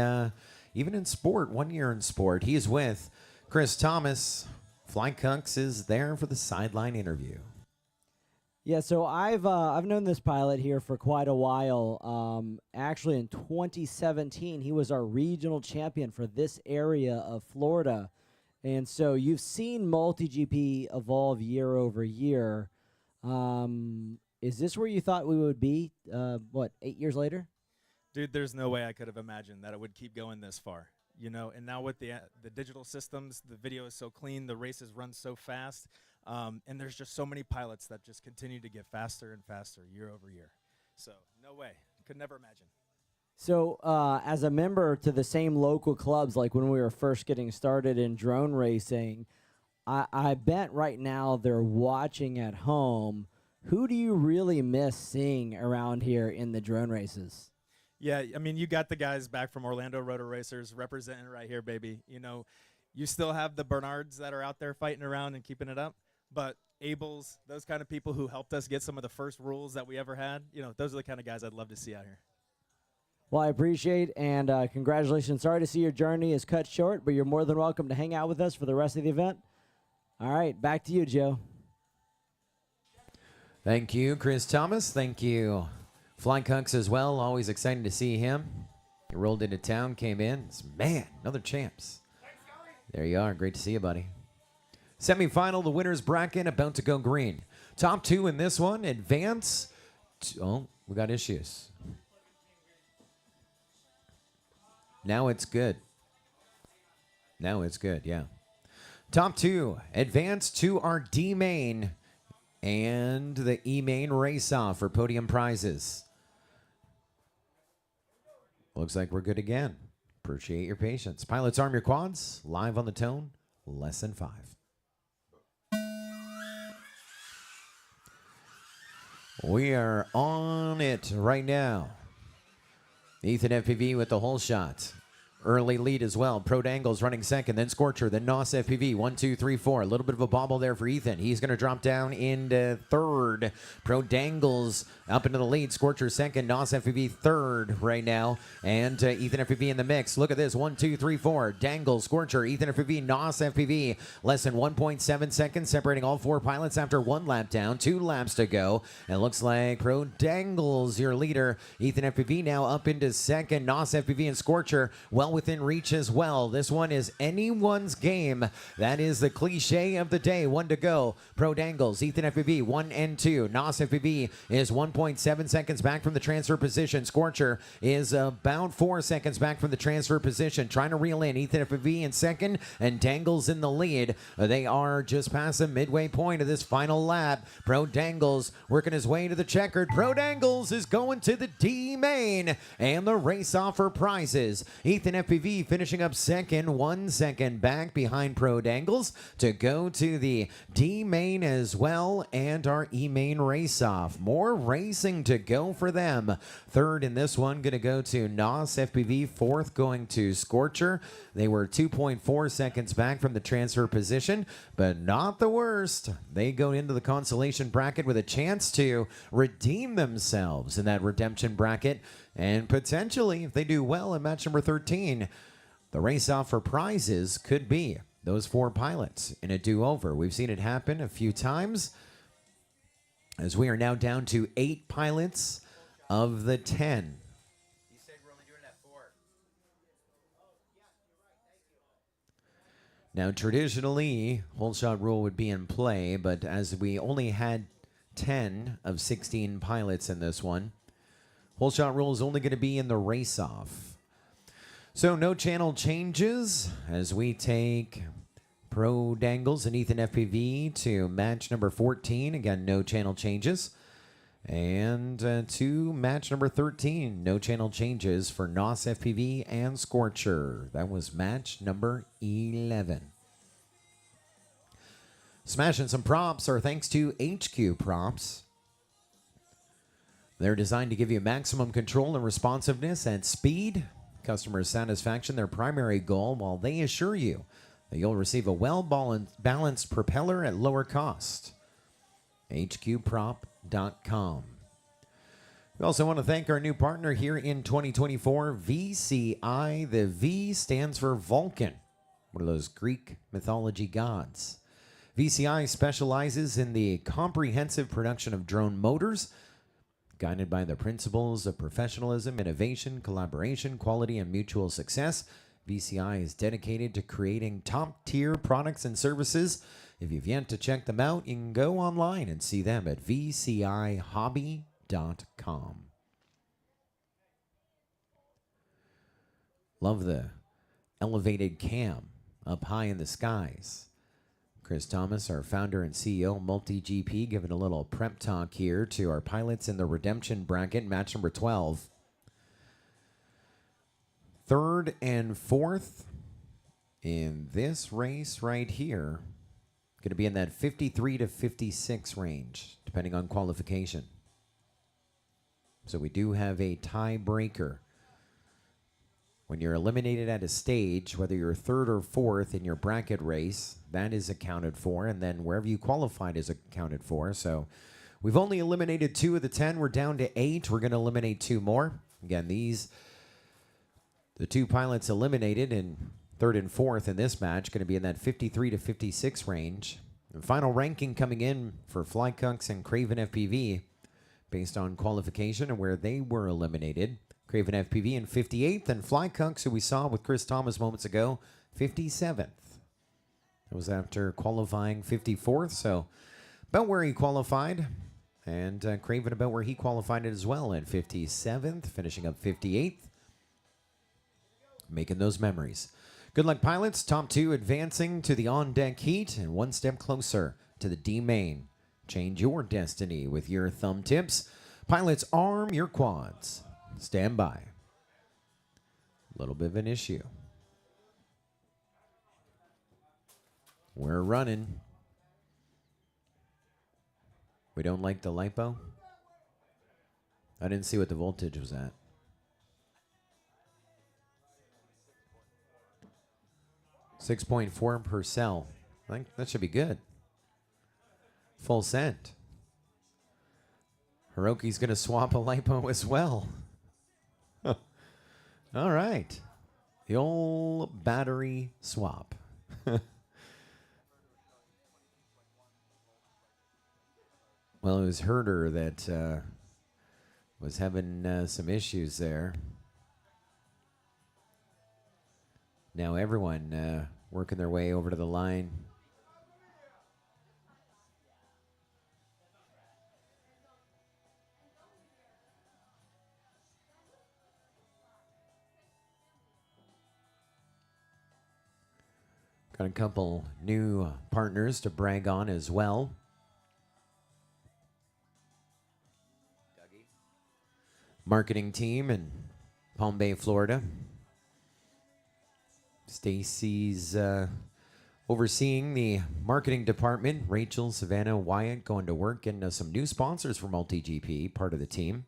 in sport, 1 year in sport. He is with Chris Thomas. Fly Cunks is there for the sideline interview. Yeah, so I've known this pilot here for quite a while. Actually, in 2017, he was our regional champion for this area of Florida. And so you've seen MultiGP evolve year over year. Is this where you thought we would be, 8 years later? Dude, there's no way I could have imagined that it would keep going this far. You know, and now with the digital systems, the video is so clean, the races run so fast, and there's just so many pilots that just continue to get faster and faster year over year. So no way, could never imagine. So as a member to the same local clubs, like when we were first getting started in drone racing, I bet right now they're watching at home. Who do you really miss seeing around here in the drone races? Yeah, I mean, you got the guys back from Orlando Rotor Racers representing right here, baby. You know, you still have the Bernards that are out there fighting around and keeping it up, but Abels, those kind of people who helped us get some of the first rules that we ever had, you know, those are the kind of guys I'd love to see out here. Well, I appreciate and congratulations. Sorry to see your journey is cut short, but you're more than welcome to hang out with us for the rest of the event. All right, back to you, Joe. Thank you, Chris Thomas. Thank you, Fly Cunks as well. Always exciting to see him. He rolled into town, came in. Man, another champs. There you are. Great to see you, buddy. Semifinal, the winner's bracket about to go green. Top two in this one. Advance. Oh, we got issues. Now it's good. Now it's good, yeah. Top two, advance to our D main and the E main race off for podium prizes. Looks like we're good again. Appreciate your patience. Pilots, arm your quads. Live on the tone, less than 5. We are on it right now. Ethan FPV with the whole shot. Early lead as well. Pro Dangles running second, then Scorcher, then Nos FPV. 1, 2, 3, 4. A little bit of a bobble there for Ethan. He's going to drop down into third. Pro Dangles up into the lead. Scorcher second, Nos FPV third right now. And Ethan FPV in the mix. Look at this. 1, 2, 3, 4. Dangles, Scorcher, Ethan FPV, Nos FPV. Less than 1.7 seconds separating all 4 pilots after 1 lap down. 2 laps to go. And it looks like Pro Dangles, your leader. Ethan FPV now up into second. Nos FPV and Scorcher well within reach as well. This one is anyone's game. That is the cliche of the day. 1 to go. Pro Dangles, Ethan FPV, 1 and 2. Nos FPV is 1.7 seconds back from the transfer position. Scorcher is about 4 seconds back from the transfer position. Trying to reel in Ethan FPV in second and Dangles in the lead. They are just past the midway point of this final lap. Pro Dangles working his way to the checkered. Pro Dangles is going to the D main and the race off for prizes. Ethan FPV finishing up second, 1 second back behind Pro Dangles to go to the D main as well and our E main race off. More racing to go for them. Third in this one going to go to Nos FPV. Fourth going to Scorcher. They were 2.4 seconds back from the transfer position, but not the worst. They go into the consolation bracket with a chance to redeem themselves in that redemption bracket. And potentially, if they do well in match number 13, the race off for prizes could be those 4 pilots in a do-over. We've seen it happen a few times as we are now down to 8 pilots of the 10. You said we're only doing it at 4. Now, traditionally, whole shot rule would be in play, but as we only had 10 of 16 pilots in this one, whole shot rule is only going to be in the race off. So no channel changes as we take Pro Dangles and Ethan FPV to match number 14. Again, no channel changes. And to match number 13, no channel changes for Nos FPV and Scorcher. That was match number 11. Smashing some props are thanks to HQ Props. They're designed to give you maximum control and responsiveness and speed. Customer satisfaction, their primary goal, while they assure you You'll receive a well-balanced propeller at lower cost. HQprop.com. We also want to thank our new partner here in 2024, VCI. The V stands for Vulcan, one of those Greek mythology gods. VCI specializes in the comprehensive production of drone motors, guided by the principles of professionalism, innovation, collaboration, quality, and mutual success. VCI is dedicated to creating top-tier products and services. If you've yet to check them out, you can go online and see them at vcihobby.com. Love the elevated cam up high in the skies. Chris Thomas, our founder and CEO, MultiGP, giving a little prep talk here to our pilots in the redemption bracket, match number 12. Third and fourth in this race right here, going to be in that 53 to 56 range, depending on qualification. So we do have a tiebreaker. When you're eliminated at a stage, whether you're third or fourth in your bracket race, that is accounted for, and then wherever you qualified is accounted for. So we've only eliminated 2 of the 10. We're down to 8. We're going to eliminate 2 more. Again, the 2 pilots eliminated in third and fourth in this match, going to be in that 53 to 56 range. The final ranking coming in for Flycucks and Craven FPV based on qualification and where they were eliminated. Craven FPV in 58th, and Flycucks, who we saw with Chris Thomas moments ago, 57th. That was after qualifying 54th, so about where he qualified. And Craven about where he qualified as well at 57th, finishing up 58th. Making those memories. Good luck, pilots. Top 2 advancing to the on-deck heat and 1 step closer to the D main. Change your destiny with your thumb tips. Pilots, arm your quads. Stand by. A little bit of an issue. We're running. We don't like the lipo. I didn't see what the voltage was at. $6.4 per cell. I think that should be good. Full send. Hiroki's going to swap a lipo as well. All right. The old battery swap. Well, it was Herder that was having some issues there. Now everyone working their way over to the line. Got a couple new partners to brag on as well. Marketing team in Palm Bay, Florida. Stacy's overseeing the marketing department. Rachel, Savannah, Wyatt going to work, and some new sponsors for MultiGP, part of the team.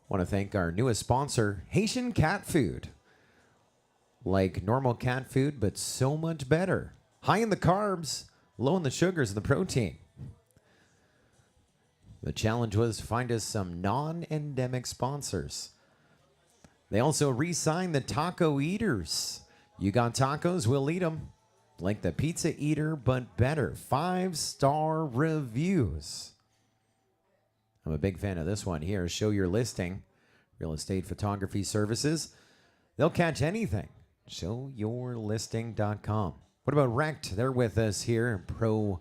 Want to thank our newest sponsor, Haitian Cat Food. Like normal cat food, but so much better. High in the carbs, low in the sugars and the protein. The challenge was to find us some non-endemic sponsors. They also re-signed the Taco Eaters. You got tacos, we'll eat them. Like the Pizza Eater, but better. 5-star reviews. I'm a big fan of this one here. Show your listing. Real estate photography services. They'll catch anything. Showyourlisting.com. What about Wrecked? They're with us here in Pro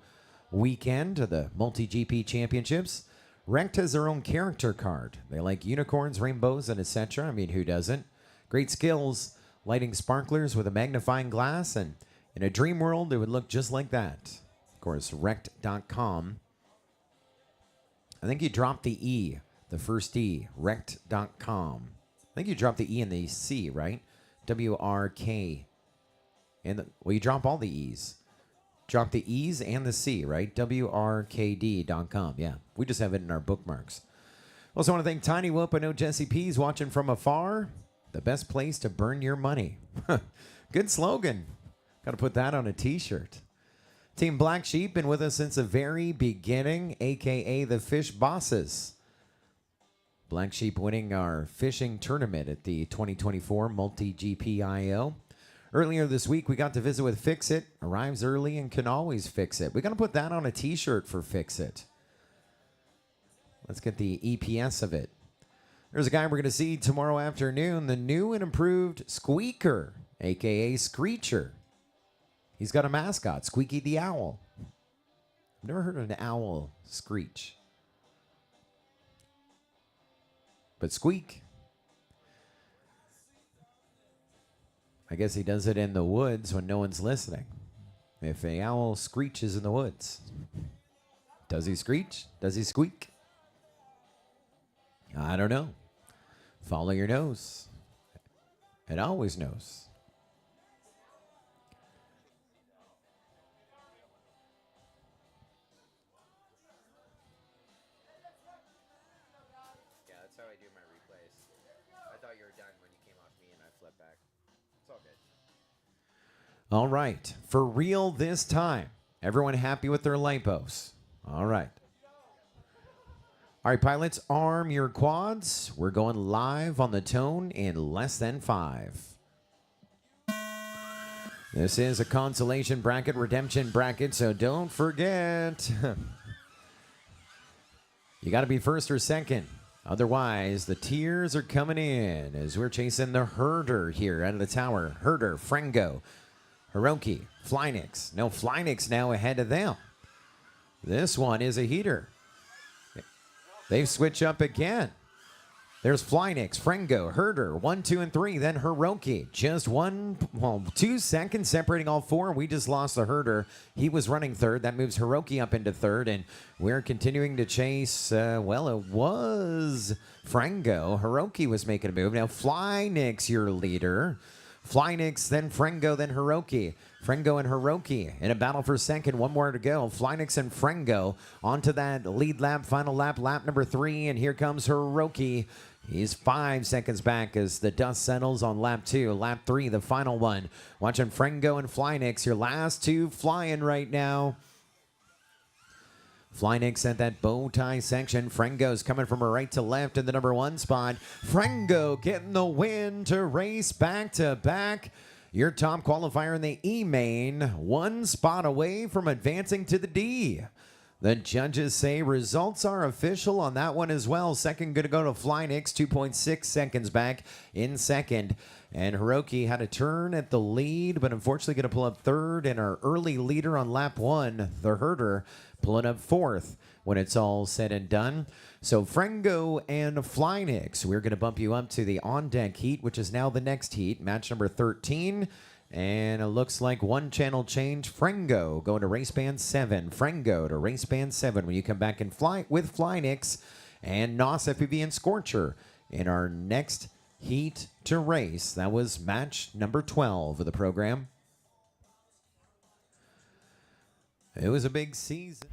Weekend of the MultiGP Championships. Wrecked has their own character card. They like unicorns, rainbows, and etc. I mean, who doesn't? Great skills, lighting sparklers with a magnifying glass, and in a dream world, it would look just like that. Of course, Wrecked.com. I think you dropped the E, the first E, Wrecked.com. I think you dropped the E and the C, right? W-R-K. Well, you drop all the E's. Drop the E's and the C, right? WRKD.com. Yeah, we just have it in our bookmarks. Also want to thank Tiny Whoop. I know Jesse P's watching from afar. the best place to burn your money. Good slogan. Got to put that on a t-shirt. Team Black Sheep been with us since the very beginning, aka the Fish Bosses. Black Sheep winning our fishing tournament at the 2024 MultiGP IO. Earlier this week, we got to visit with Fix It. Arrives early and can always fix it. We got to put that on a t-shirt for Fix It. Let's get the EPS of it. There's a guy we're going to see tomorrow afternoon, the new and improved Squeaker, aka Screecher. He's got a mascot, Squeaky the Owl. I've never heard an owl screech. But squeak. I guess he does it in the woods when no one's listening. If an owl screeches in the woods. Does he screech? Does he squeak? I don't know. Follow your nose. It always knows. Yeah, that's how I do my replays. I thought you were done when you came off me and I flipped back. It's all good. All right. For real this time. Everyone happy with their lipos? All right. All right, pilots, arm your quads. We're going live on the tone in less than 5. This is a consolation bracket, redemption bracket, so don't forget. You got to be first or second. Otherwise, the tears are coming in as we're chasing the herder here out of the tower. Herder, Frengo, Hiroki, Flynix. No, Flynix now ahead of them. This one is a heater. They switch up again. There's Flynix, Frengo, Herder, 1, 2, and 3. Then Hiroki. Just 2 seconds separating all 4. We just lost the Herder. He was running third. That moves Hiroki up into third. And we're continuing to chase. Well, it was Frengo. Hiroki was making a move. Now Flynix, your leader. Flynix, then Frengo, then Hiroki. Frengo and Hiroki in a battle for second. 1 more to go. Flynix and Frengo onto that lead lap, final lap, lap number 3. And here comes Hiroki. He's 5 seconds back as the dust settles on lap 2. Lap 3, the final one. Watching Frengo and Flynix, your last 2 flying right now. Flynix at that bow tie section. Frengo's coming from right to left in the number 1 spot. Frengo getting the win to race back to back. Your top qualifier in the E-Main, 1 spot away from advancing to the D. The judges say results are official on that one as well. Second going to go to Flynix, 2.6 seconds back in second. And Hiroki had a turn at the lead, but unfortunately going to pull up third. And our early leader on lap 1, the Herder, pulling up 4th when it's all said and done. So Frengo and Flynix, we're going to bump you up to the on-deck heat, which is now the next heat, match number 13. And it looks like 1 channel change. Frengo going to race band 7. Frengo to race band 7 when you come back and fly with Flynix and NOS, FPV, and Scorcher in our next heat to race. That was match number 12 of the program. It was a big season.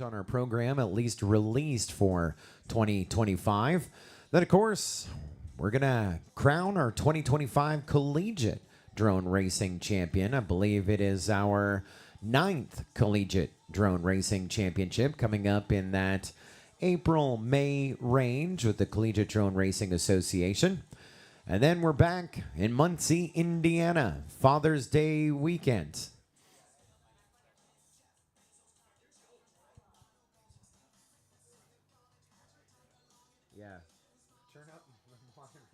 On our program, at least released for 2025. Then, of course, we're going to crown our 2025 collegiate drone racing champion. I believe it is our 9th collegiate drone racing championship coming up in that April-May range with the Collegiate Drone Racing Association. And then we're back in Muncie, Indiana, Father's Day weekend. Yeah. Turn up the monitor.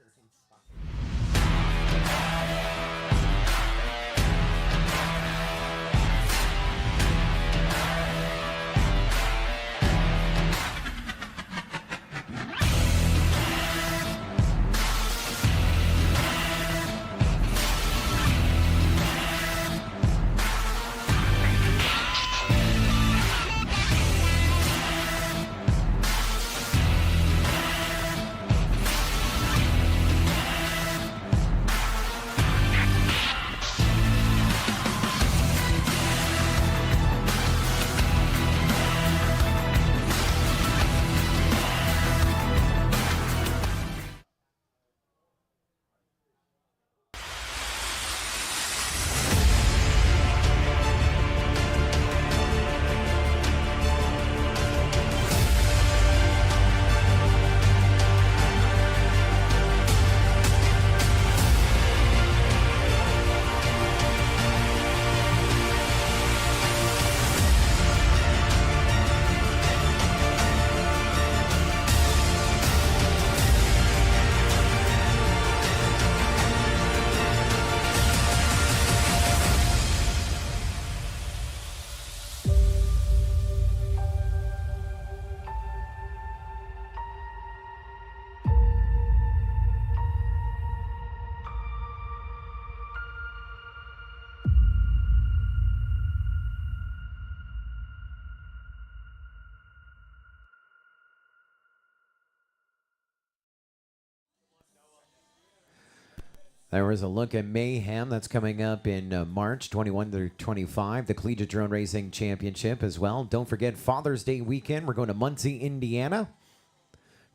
There was a look at Mayhem that's coming up in March 21 through 25, the Collegiate Drone Racing Championship as well. Don't forget Father's Day weekend. We're going to Muncie, Indiana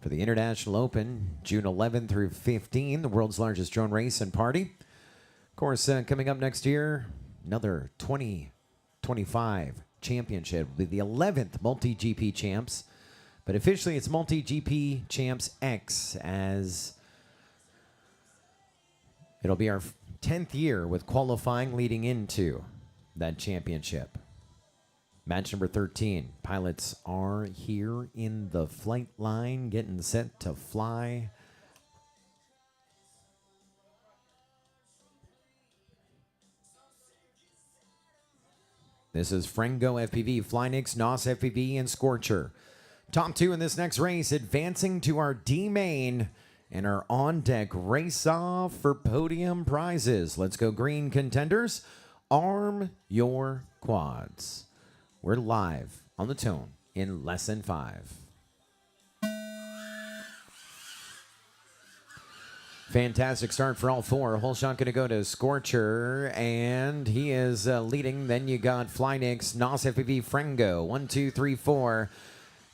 for the International Open, June 11 through 15, the world's largest drone race and party. Of course, coming up next year, another 2025 championship with the 11th MultiGP Champs. But officially, it's MultiGP Champs X, as it'll be our 10th year with qualifying leading into that championship. Match number 13. Pilots are here in the flight line, getting set to fly. This is Frengo FPV, Flynix, NOS FPV, and Scorcher. Top two in this next race, advancing to our D main and our on-deck race-off for podium prizes. Let's go green contenders. Arm your quads. We're live on the tone in less than 5. Fantastic start for all four. Whole shot going to go to Scorcher, and he is leading. Then you got Flynix, NOS FPV, Frengo. 1, 2, 3, 4.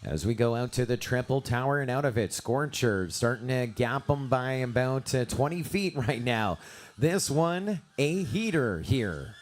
As we go out to the triple tower and out of it, Scorcher starting to gap them by about 20 feet right now. This one, a heater here.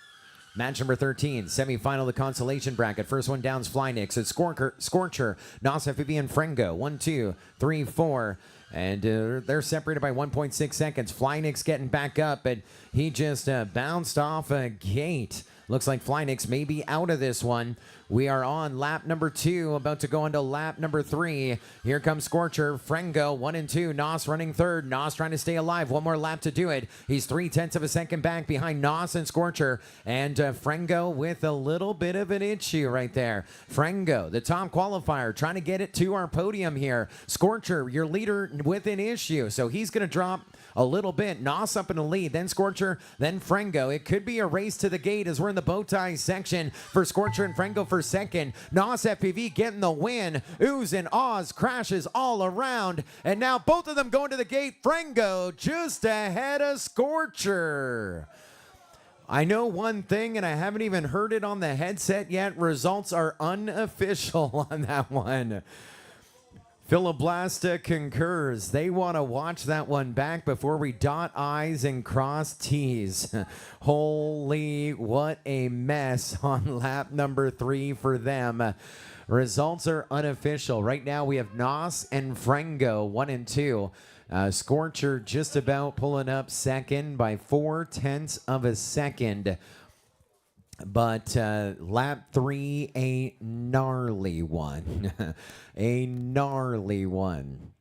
Match number 13, semifinal, the Consolation Bracket. First one down's Flynix. It's Scorcher, NOS FPV, and Frengo. 1, 2, 3, 4. And they're separated by 1.6 seconds. Flynix getting back up, but he just bounced off a gate. Looks like Flynix may be out of this one. We are on lap number 2, about to go into lap number 3. Here comes Scorcher, Frengo, 1 and 2. NOS running third. NOS trying to stay alive. One more lap to do it. He's 0.3 of a second back behind NOS and Scorcher. And Frengo with a little bit of an issue right there. Frengo, the top qualifier, trying to get it to our podium here. Scorcher, your leader with an issue. So he's going to drop a little bit. NOS up in the lead, then Scorcher, then Frengo. It could be a race to the gate as we're in the bow tie section for Scorcher and Frengo for second. NOS FPV getting the win. Oohs and ahs, crashes all around. And now both of them going to the gate. Frengo just ahead of Scorcher. I know one thing, and I haven't even heard it on the headset yet. Results are unofficial on that one. Philoblasta concurs. They want to watch that one back before we dot I's and cross T's. Holy, what a mess on lap number 3 for them. Results are unofficial. Right now we have NOS and Frengo, 1 and 2. Scorcher just about pulling up second by 0.4 of a second. But lap 3, a gnarly one. A gnarly one.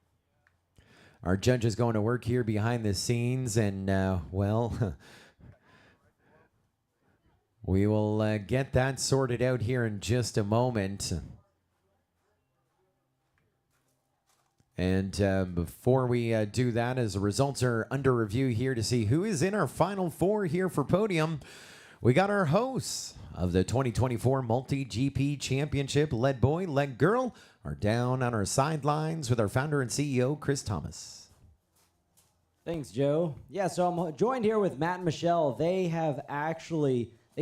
Our judge is going to work here behind the scenes, and, well, we will get that sorted out here in just a moment. And before we do that, as the results are under review here to see who is in our final 4 here for podium, we got our hosts of the 2024 MultiGP Championship, Lead Boy, Lead Girl, are down on our sidelines with our founder and CEO, Chris Thomas. Thanks, Joe. Yeah, so I'm joined here with Matt and Michelle. They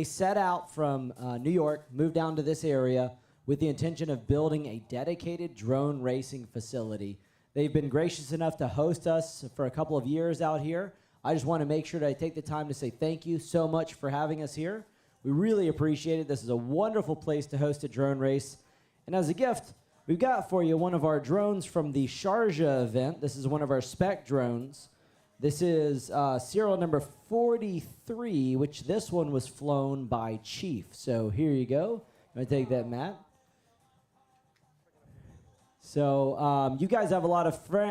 set out from New York, moved down to this area with the intention of building a dedicated drone racing facility. They've been gracious enough to host us for a couple of years out here. I just want to make sure that I take the time to say thank you so much for having us here. We really appreciate it. This is a wonderful place to host a drone race. And as a gift, we've got for you one of our drones from the Sharjah event. This is one of our spec drones. This is serial number 43, which this one was flown by Chief. So here you go. You want to take that, Matt? So you guys have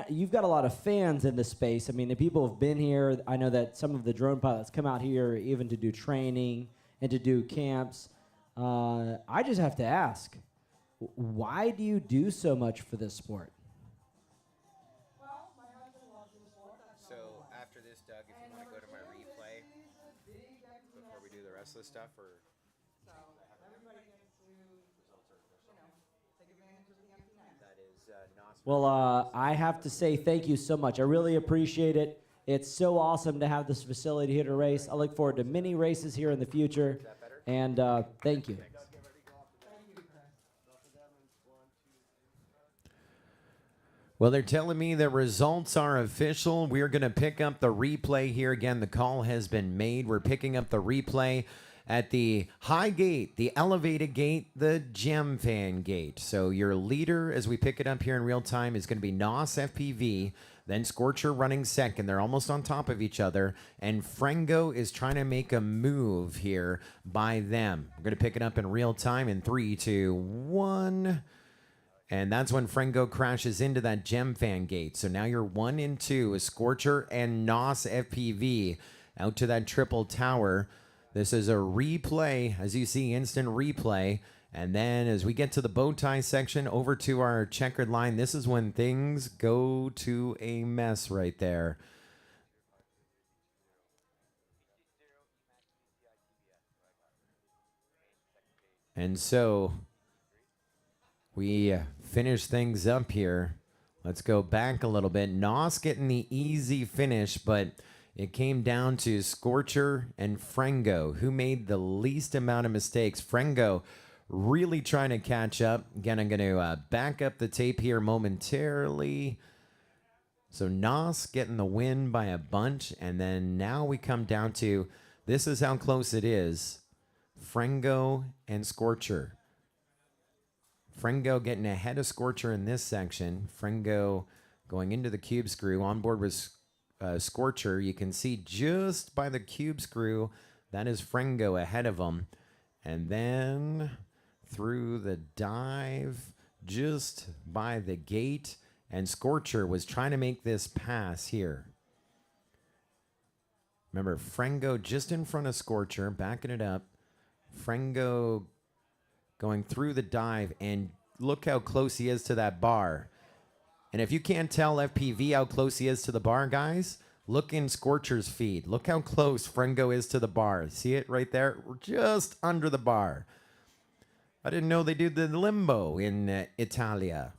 you've got a lot of fans in this space. I mean, the people have been here. I know that some of the drone pilots come out here even to do training and to do camps. I just have to ask, why do you do so much for this sport? So after this, Doug, if you want to go to my replay before we do the rest of the stuff, or Well, I have to say thank you so much. I really appreciate it. It's so awesome to have this facility here to race. I look forward to many races here in the future. And thank you. Well, they're telling me the results are official. We're going to pick up the replay here. Again, the call has been made. We're picking up the replay at the high gate, the elevated gate, the gem fan gate. So your leader, as we pick it up here in real time, is going to be NOS FPV, then Scorcher running second. They're almost on top of each other. And Frengo is trying to make a move here by them. We're going to pick it up in real time in 3, 2, 1. And that's when Frengo crashes into that gem fan gate. So now you're 1 and 2, a Scorcher and NOS FPV out to that triple tower. This is a replay, as you see, instant replay. And then as we get to the bow tie section, over to our checkered line, this is when things go to a mess right there. And so we finish things up here. Let's go back a little bit. NOS getting the easy finish, but it came down to Scorcher and Frengo, who made the least amount of mistakes. Frengo really trying to catch up. Again, I'm going to back up the tape here momentarily. So NOS getting the win by a bunch, and then now we come down to, this is how close it is. Frengo and Scorcher. Frengo getting ahead of Scorcher in this section. Frengo going into the cube screw. On board with Scorcher. You can see just by the cube screw, that is Frengo ahead of him. And then through the dive, just by the gate. And Scorcher was trying to make this pass here. Remember, Frengo just in front of Scorcher, backing it up. Frengo going through the dive, and look how close he is to that bar. And if you can't tell FPV how close he is to the bar, guys, look in Scorcher's feed. Look how close Frengo is to the bar. See it right there? We're just under the bar. I didn't know they did the limbo in Italia.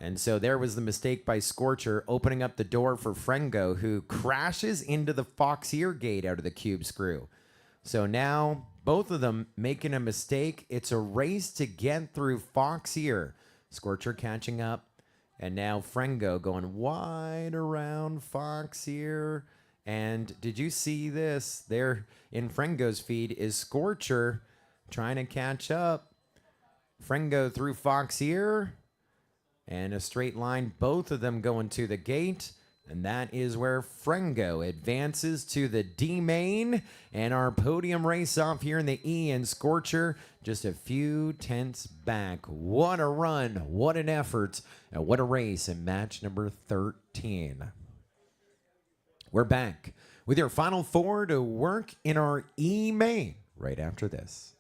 And so there was the mistake by Scorcher, opening up the door for Frengo, who crashes into the fox ear gate out of the cube screw. So now both of them making a mistake. It's a race to get through fox ear. Scorcher catching up. And now Frengo going wide around fox ear. And did you see this? There in Frengo's feed is Scorcher trying to catch up. Frengo through fox ear. And a straight line, both of them going to the gate. And that is where Frengo advances to the D main. And our podium race off here in the E, and Scorcher just a few tenths back. What a run, what an effort, and what a race in match number 13. We're back with your final four to work in our E main right after this.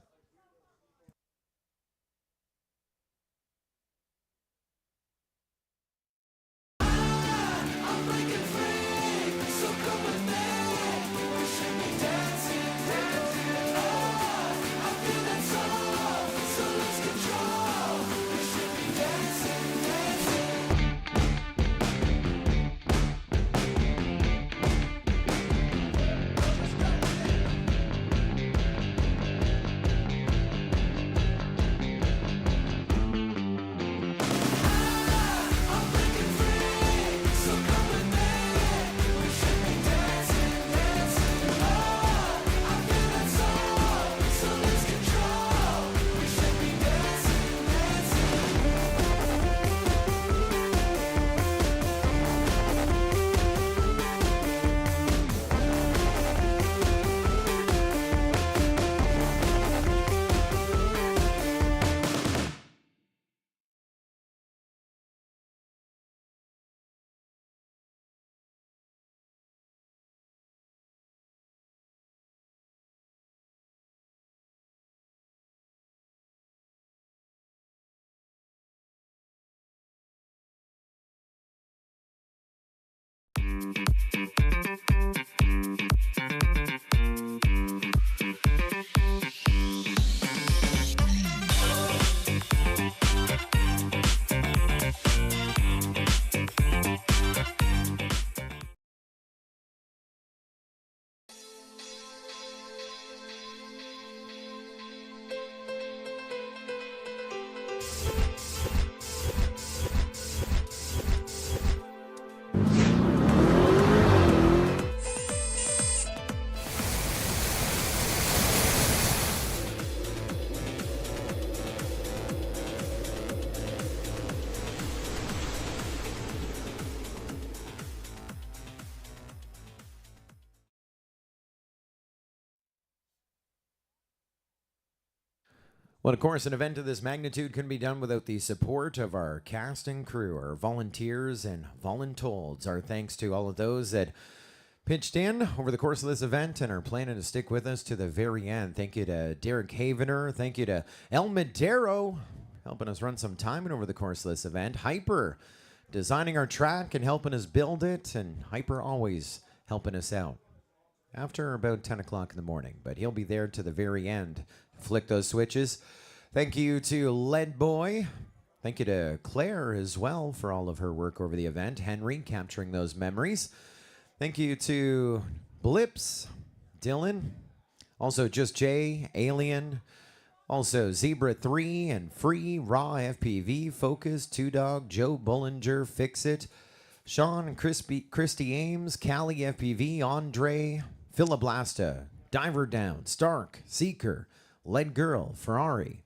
Well, of course, an event of this magnitude couldn't be done without the support of our cast and crew, our volunteers and voluntolds. Our thanks to all of those that pitched in over the course of this event and are planning to stick with us to the very end. Thank you to Derek Havener. Thank you to El Madero, helping us run some timing over the course of this event. Hyper, designing our track and helping us build it. And Hyper always helping us out after about 10 o'clock in the morning. But he'll be there to the very end. Flick those switches. Thank you to Lead Boy. Thank you to Claire as well for all of her work over the event. Henry capturing those memories. Thank you to Blips, Dylan, also Just Jay, Alien, also Zebra 3 and Free, Raw FPV, Focus, Two Dog, Joe Bullinger, Fix It, Sean, Christy Ames, Callie FPV, Andre, Philoblasta, Diver Down, Stark, Seeker, Lead Girl, Ferrari,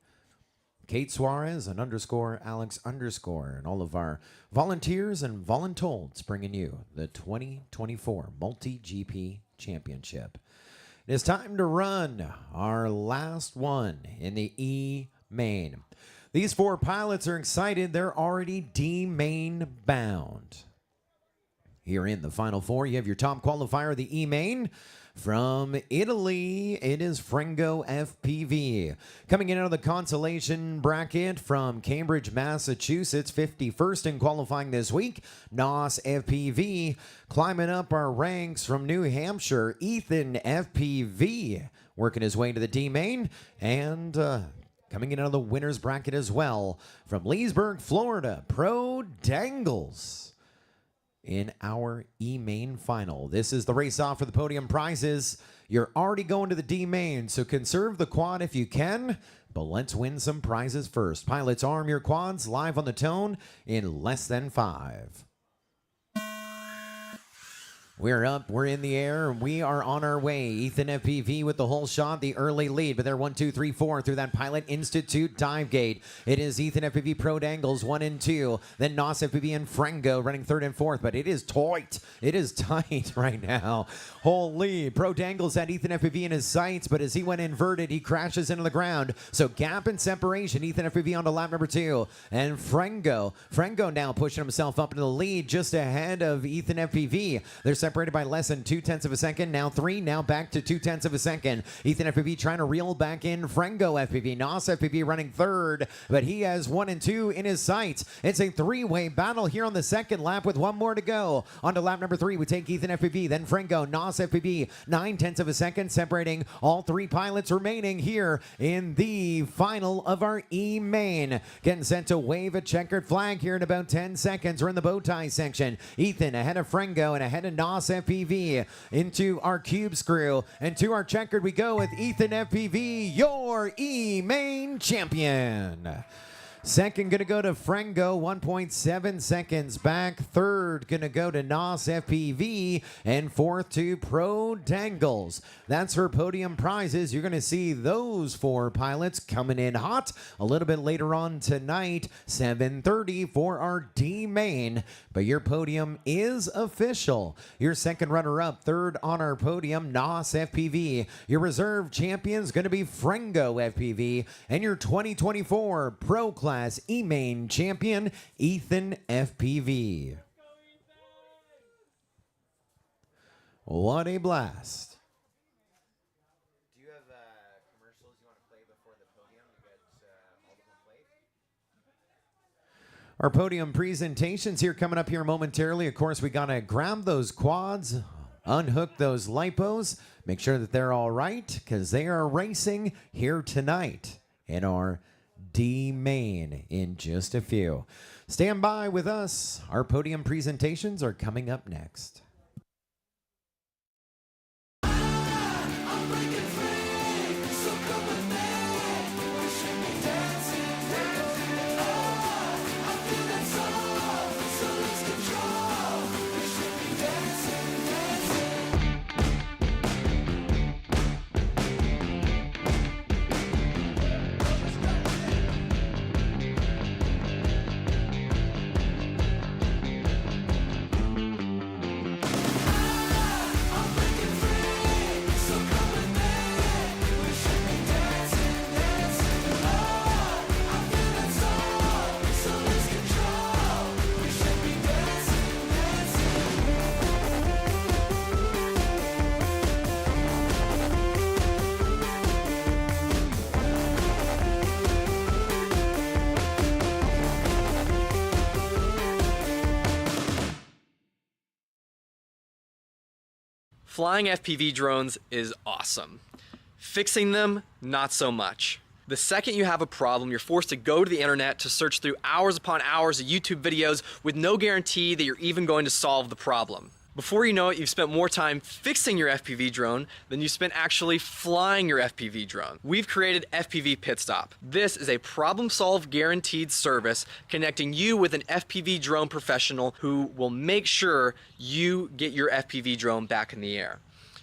Kate Suarez, and _ Alex _ and all of our volunteers and voluntolds bringing you the 2024 MultiGP Championship. It is time to run our last one in the E main. These 4 pilots are excited. They're already D main bound. Here in the final 4, you have your top qualifier, the E main. From Italy, it is Frengo FPV. Coming in out of the Consolation Bracket from Cambridge, Massachusetts, 51st in qualifying this week, NOS FPV. Climbing up our ranks from New Hampshire, Ethan FPV. Working his way to the D main. And coming in out of the winner's bracket as well, from Leesburg, Florida, Pro Dangles. In our E main final. This is the race off for the podium prizes. You're already going to the D main, so conserve the quad if you can, but let's win some prizes first. Pilots, arm your quads live on the tone in less than 5. We're up, we're in the air, and we are on our way. Ethan FPV with the whole shot, the early lead, but they're 1, 2, 3, 4 through that Pilot Institute dive gate. It is Ethan FPV Pro Dangles 1 and 2, then NOS FPV and Frengo running 3rd and 4th, but it is tight. It is tight right now. Holy, Pro Dangles had Ethan FPV in his sights, but as he went inverted, he crashes into the ground. So gap and separation, Ethan FPV onto lap number 2, and Frengo now pushing himself up into the lead just ahead of Ethan FPV. They're separated by less than 0.2 of a second. Now 3, now back to 0.2 of a second. Ethan FPV trying to reel back in Frengo FPV. NOS FPV running 3rd, but he has 1 and 2 in his sights. It's a 3-way battle here on the second lap with 1 more to go. On to lap number 3, we take Ethan FPV, then Frengo, NOS FPV, 0.9 of a second, separating all 3 pilots remaining here in the final of our E main. Getting set to wave a checkered flag here in about 10 seconds. We're in the bow tie section. Ethan ahead of Frengo and ahead of NOS FPV into our cube screw, and to our checkered we go with Ethan FPV, your E main champion. Second gonna go to Frengo, 1.7 seconds back. Third gonna go to NOS FPV, and 4th to Pro Dangles. That's for podium prizes. You're gonna see those 4 pilots coming in hot a little bit later on tonight, 7:30 for our D main. But your podium is official. Your second runner-up, 3rd on our podium, NOS FPV. Your reserve champion's gonna be Frengo FPV, and your 2024 Pro Class E-Main champion, Ethan FPV. What a blast. Do you have commercials you want to play before the podium? You got all of them played? Our podium presentations here coming up here momentarily. Of course, we gotta grab those quads, unhook those lipos, make sure that they're all right, because they are racing here tonight in our D main in just a few. Stand by with us. Our podium presentations are coming up next. Flying FPV drones is awesome. Fixing them, not so much. The second you have a problem, you're forced to go to the internet to search through hours upon hours of YouTube videos with no guarantee that you're even going to solve the problem. Before you know it, you've spent more time fixing your FPV drone than you spent actually flying your FPV drone. We've created FPV Pit Stop. This is a problem-solve guaranteed service connecting you with an FPV drone professional who will make sure you get your FPV drone back in the air.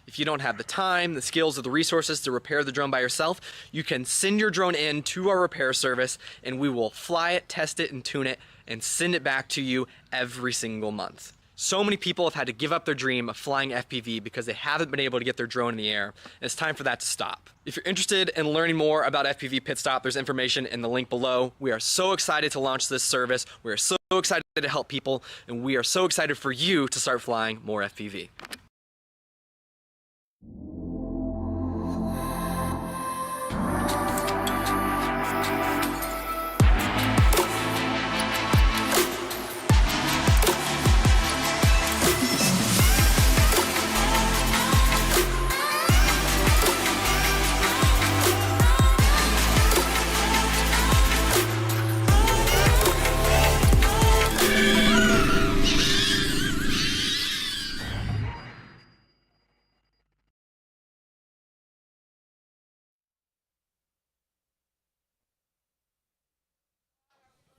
If you don't have the time, the skills, or the resources to repair the drone by yourself, you can send your drone in to our repair service and we will fly it, test it, and tune it, and send it back to you every single month. So many people have had to give up their dream of flying FPV because they haven't been able to get their drone in the air, and it's time for that to stop. If you're interested in learning more about FPV Pit Stop, there's information in the link below. We are so excited to launch this service. We are so excited to help people, and we are so excited for you to start flying more FPV.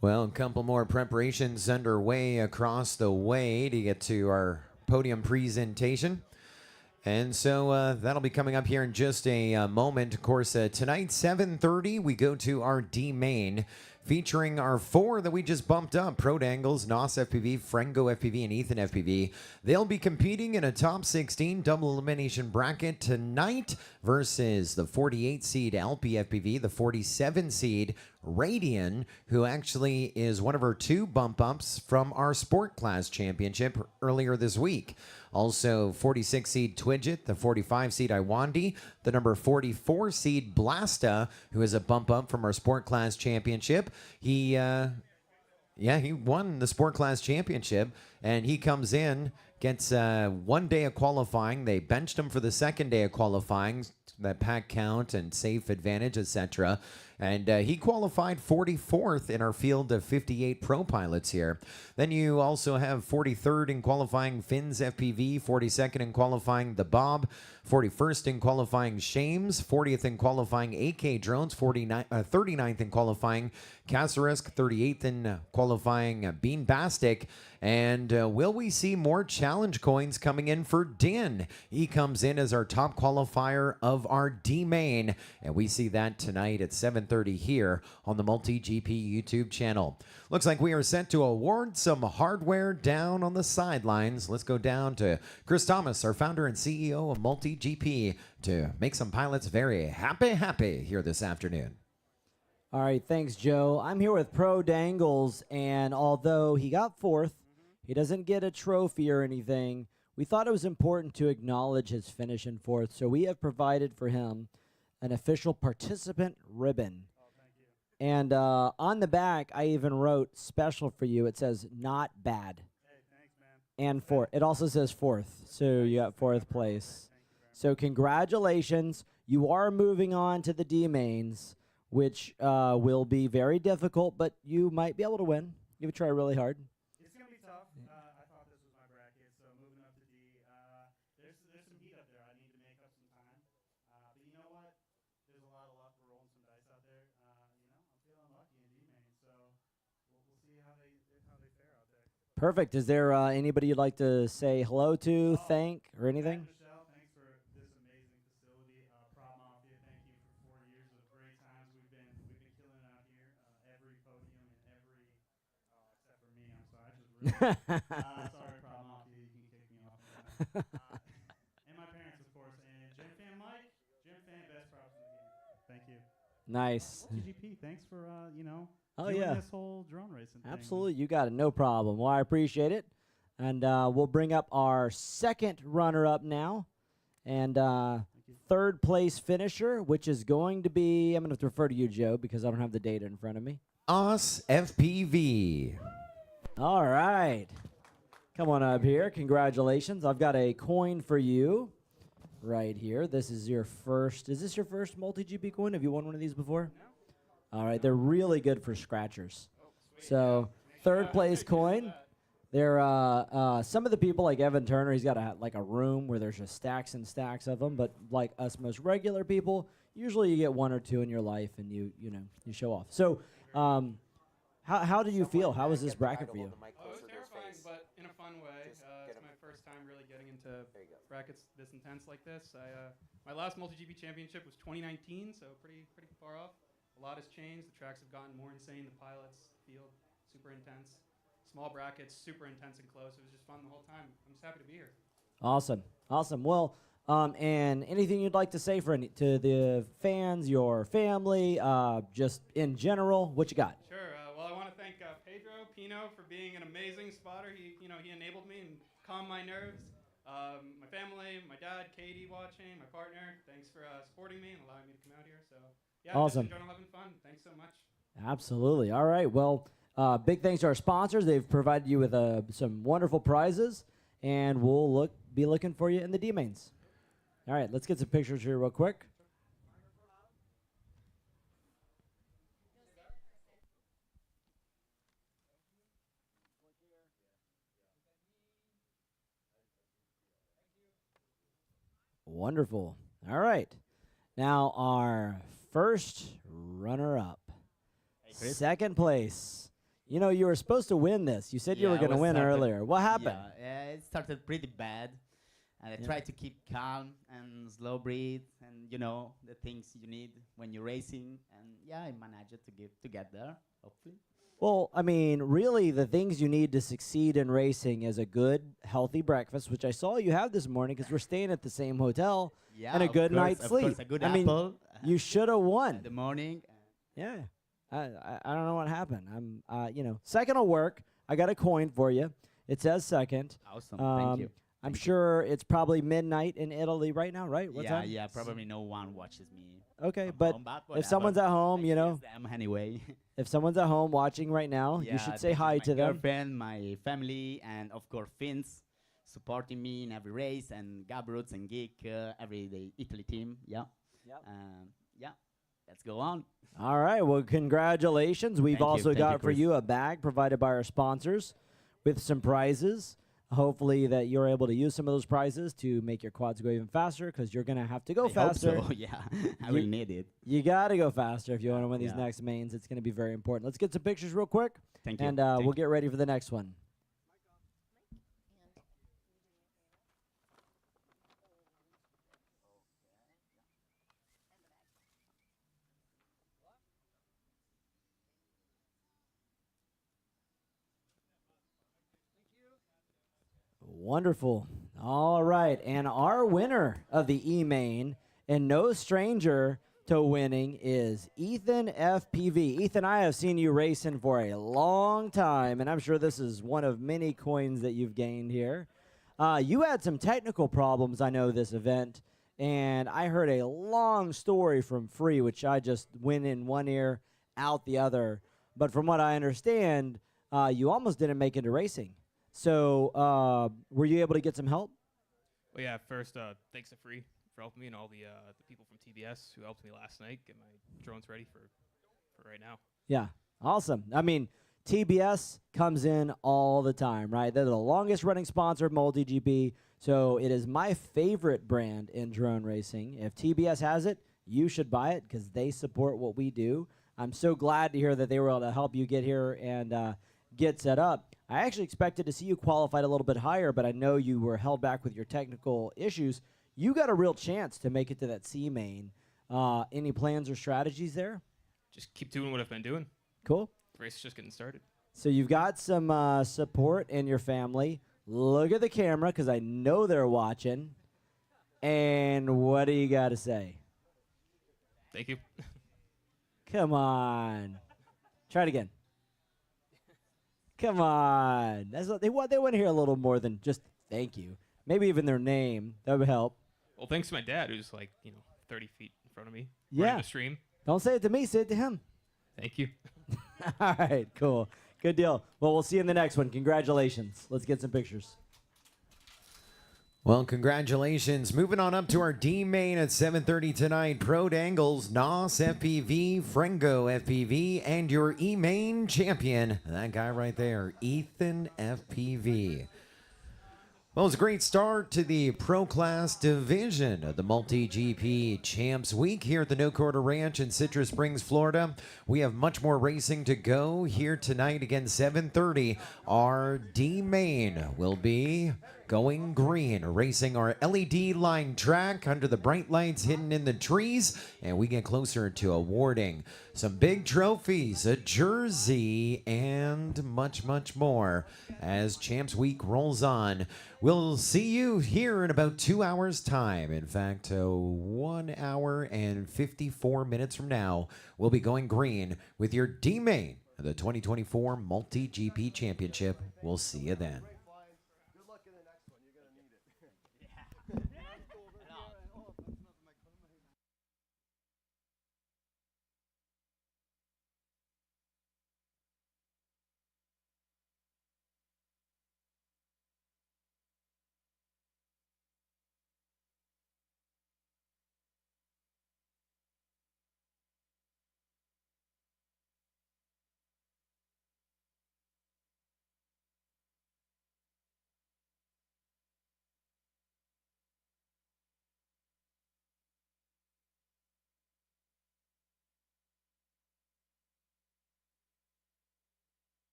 Well, a couple more preparations underway across the way to get to our podium presentation. And so that'll be coming up here in just a moment. Of course, tonight, 7:30, we go to our D main, featuring our four that we just bumped up: Pro Dangles, Nos FPV, Frengo FPV, and Ethan FPV. They'll be competing in a top 16 double elimination bracket tonight versus the 48 seed Alpi FPV, the 47 seed Radian, who actually is one of our two bump ups from our sport class championship earlier this week. Also, 46 seed Twidget, the 45 seed Iwandi, the number 44 seed Blasta, who is a bump up from our sport class championship. He won the sport class championship, and he comes in, gets 1 day of qualifying. They benched him for the second day of qualifying, that pack count and safe advantage, etc. And he qualified 44th in our field of 58 pro pilots here. Then you also have 43rd in qualifying Finn's FPV, 42nd in qualifying the Bob, 41st in qualifying Shames, 40th in qualifying AK Drones, 39th in qualifying Kasarisk, 38th in qualifying Bean Bastic. And will we see more challenge coins coming in for Din? He comes in as our top qualifier of our D main, and we see that tonight at 7:30 here on the MultiGP YouTube channel. Looks like we are set to award some hardware down on the sidelines. Let's go down to Chris Thomas, our founder and CEO of MultiGP, to make some pilots very happy here this afternoon. All right, thanks, Joe. I'm here with Pro Dangles, and although he got fourth, he doesn't get a trophy or anything. We thought it was important to acknowledge his finish in fourth, so we have provided for him an official participant ribbon. And on the back, I even wrote special for you. It says not bad. Hey, thanks, man. And fourth. It also says fourth, so you got fourth place. So congratulations. You are moving on to the D mains, which will be very difficult, but you might be able to win. You would try really hard. It's going to be tough. I thought this was my bracket, so moving up to D. There's some heat up there. I need to make up some time. But you know what? There's a lot of luck. We're rolling some dice out there. I'm feeling lucky in D main, so we'll see how they fare out there. Perfect. Is there anybody you'd like to say hello to, thank, or anything? Michelle, thanks for this amazing facility. Prop Mafia, thank you for 4 years of great times. We've been killing it out here. Every podium and every except for me. I'm sorry. I just really sorry, Prop Mafia. You can kick me off. And my parents, of course, and Gym Fan Mike. Gym Fan, best props in the game. Thank you. Nice. TGP, thanks for Oh, doing yeah. this whole drone racing thing. Absolutely. You got it. No problem. Well, I appreciate it. And we'll bring up our second runner-up now. And third place finisher, which is going to be, I'm going to refer to you, Joe, because I don't have the data in front of me. Us FPV. All right. Come on up here. Congratulations. I've got a coin for you. right here. This is your first. Is this your first MultiGP coin? Have you won one of these before? No. All right, they're really good for scratchers. So third place coin. There, some of the people like Evan Turner, he's got like a room where there's just stacks and stacks of them. But like us, most regular people, usually you get one or two in your life, and you show off. So, how do you feel? How was this bracket for you? Oh, it was terrifying, but in a fun way. It's my first time really getting into brackets this intense like this. My last MultiGP championship was 2019, so pretty far off. A lot has changed. The tracks have gotten more insane. The pilots, field, super intense. Small brackets, super intense and close. It was just fun the whole time. I'm just happy to be here. Awesome. Well, and anything you'd like to say to the fans, your family, just in general, what you got? Sure. Well, I want to thank Pedro Pino for being an amazing spotter. He enabled me and calmed my nerves. My family, my dad, Katie watching, my partner. Thanks for supporting me and allowing me to come out here. So yeah, awesome. Just enjoying having fun. Thanks so much. Absolutely. All right. Well, big thanks to our sponsors. They've provided you with some wonderful prizes, and we'll be looking for you in the D-mains. All right, let's get some pictures here real quick. Wonderful. All right. Now our first runner-up. Second place. You know, you were supposed to win this. You said you were going to win earlier. What happened? Yeah, it started pretty bad. And I tried to keep calm and slow breathe and, the things you need when you're racing. And, yeah, I managed to get there, hopefully. Well, I mean, really, the things you need to succeed in racing is a good, healthy breakfast, which I saw you have this morning because we're staying at the same hotel, and a good night's sleep. Course, a good I mean, apple. you should have won. In the morning. Yeah. I don't know what happened. Second will work. I got a coin for you. It says second. Awesome. Thank you. I'm sure it's probably midnight in Italy right now, right? What time? Yeah, probably no one watches me. Okay, from but home, if someone's at home, them anyway. if someone's at home watching right now, you should say hi to them. My girlfriend, my family, and of course Finns supporting me in every race, and Gabrutz and Geek, every the Italy team. Yeah. Yep. Yeah. Let's go on. All right. Well, congratulations. We've also got for Chris. you a bag provided by our sponsors with some prizes. Hopefully that you're able to use some of those prizes to make your quads go even faster because you're going to have to go faster. Hope so. Yeah, I will need it. You got to go faster if you want to win these next mains. It's going to be very important. Let's get some pictures real quick. Thank you. And we'll get ready for the next one. Wonderful. All right. And our winner of the E-Main, and no stranger to winning, is Ethan FPV. Ethan, I have seen you racing for a long time, and I'm sure this is one of many coins that you've gained here. You had some technical problems, I know, this event, and I heard a long story from Free, which I just went in one ear, out the other. But from what I understand, you almost didn't make it to racing. So were you able to get some help? Well, yeah, first, thanks to Free for helping me and all the people from TBS who helped me last night get my drones ready for right now. Yeah, awesome. I mean, TBS comes in all the time, right? They're the longest running sponsor of MultiGP, so it is my favorite brand in drone racing. If TBS has it, you should buy it because they support what we do. I'm so glad to hear that they were able to help you get here and get set up. I actually expected to see you qualified a little bit higher, but I know you were held back with your technical issues. You got a real chance to make it to that C main. Any plans or strategies there? Just keep doing what I've been doing. Cool. The race is just getting started. So you've got some support in your family. Look at the camera because I know they're watching. And what do you got to say? Thank you. Come on. Try it again. Come on. That's what they want to hear a little more than just thank you. Maybe even their name. That would help. Well, thanks to my dad, who's like, 30 feet in front of me. Yeah. Running the stream. Don't say it to me. Say it to him. Thank you. All right. Cool. Good deal. Well, we'll see you in the next one. Congratulations. Let's get some pictures. Well, congratulations. Moving on up to our D main at 7:30 tonight. Pro Dangles, Nos FPV, Frengo FPV, and your E main champion, that guy right there, Ethan FPV. Well, it's a great start to the Pro Class division of the MultiGP Champs Week here at the No Quarter Ranch in Citrus Springs, Florida. We have much more racing to go here tonight. Again, 7:30. Our D main will be going green, racing our LED line track under the bright lights hidden in the trees, and we get closer to awarding some big trophies, a jersey, and much, much more as Champs Week rolls on. We'll see you here in about 2 hours' time. In fact, 1 hour and 54 minutes from now, we'll be going green with your D main of the 2024 MultiGP Championship. We'll see you then.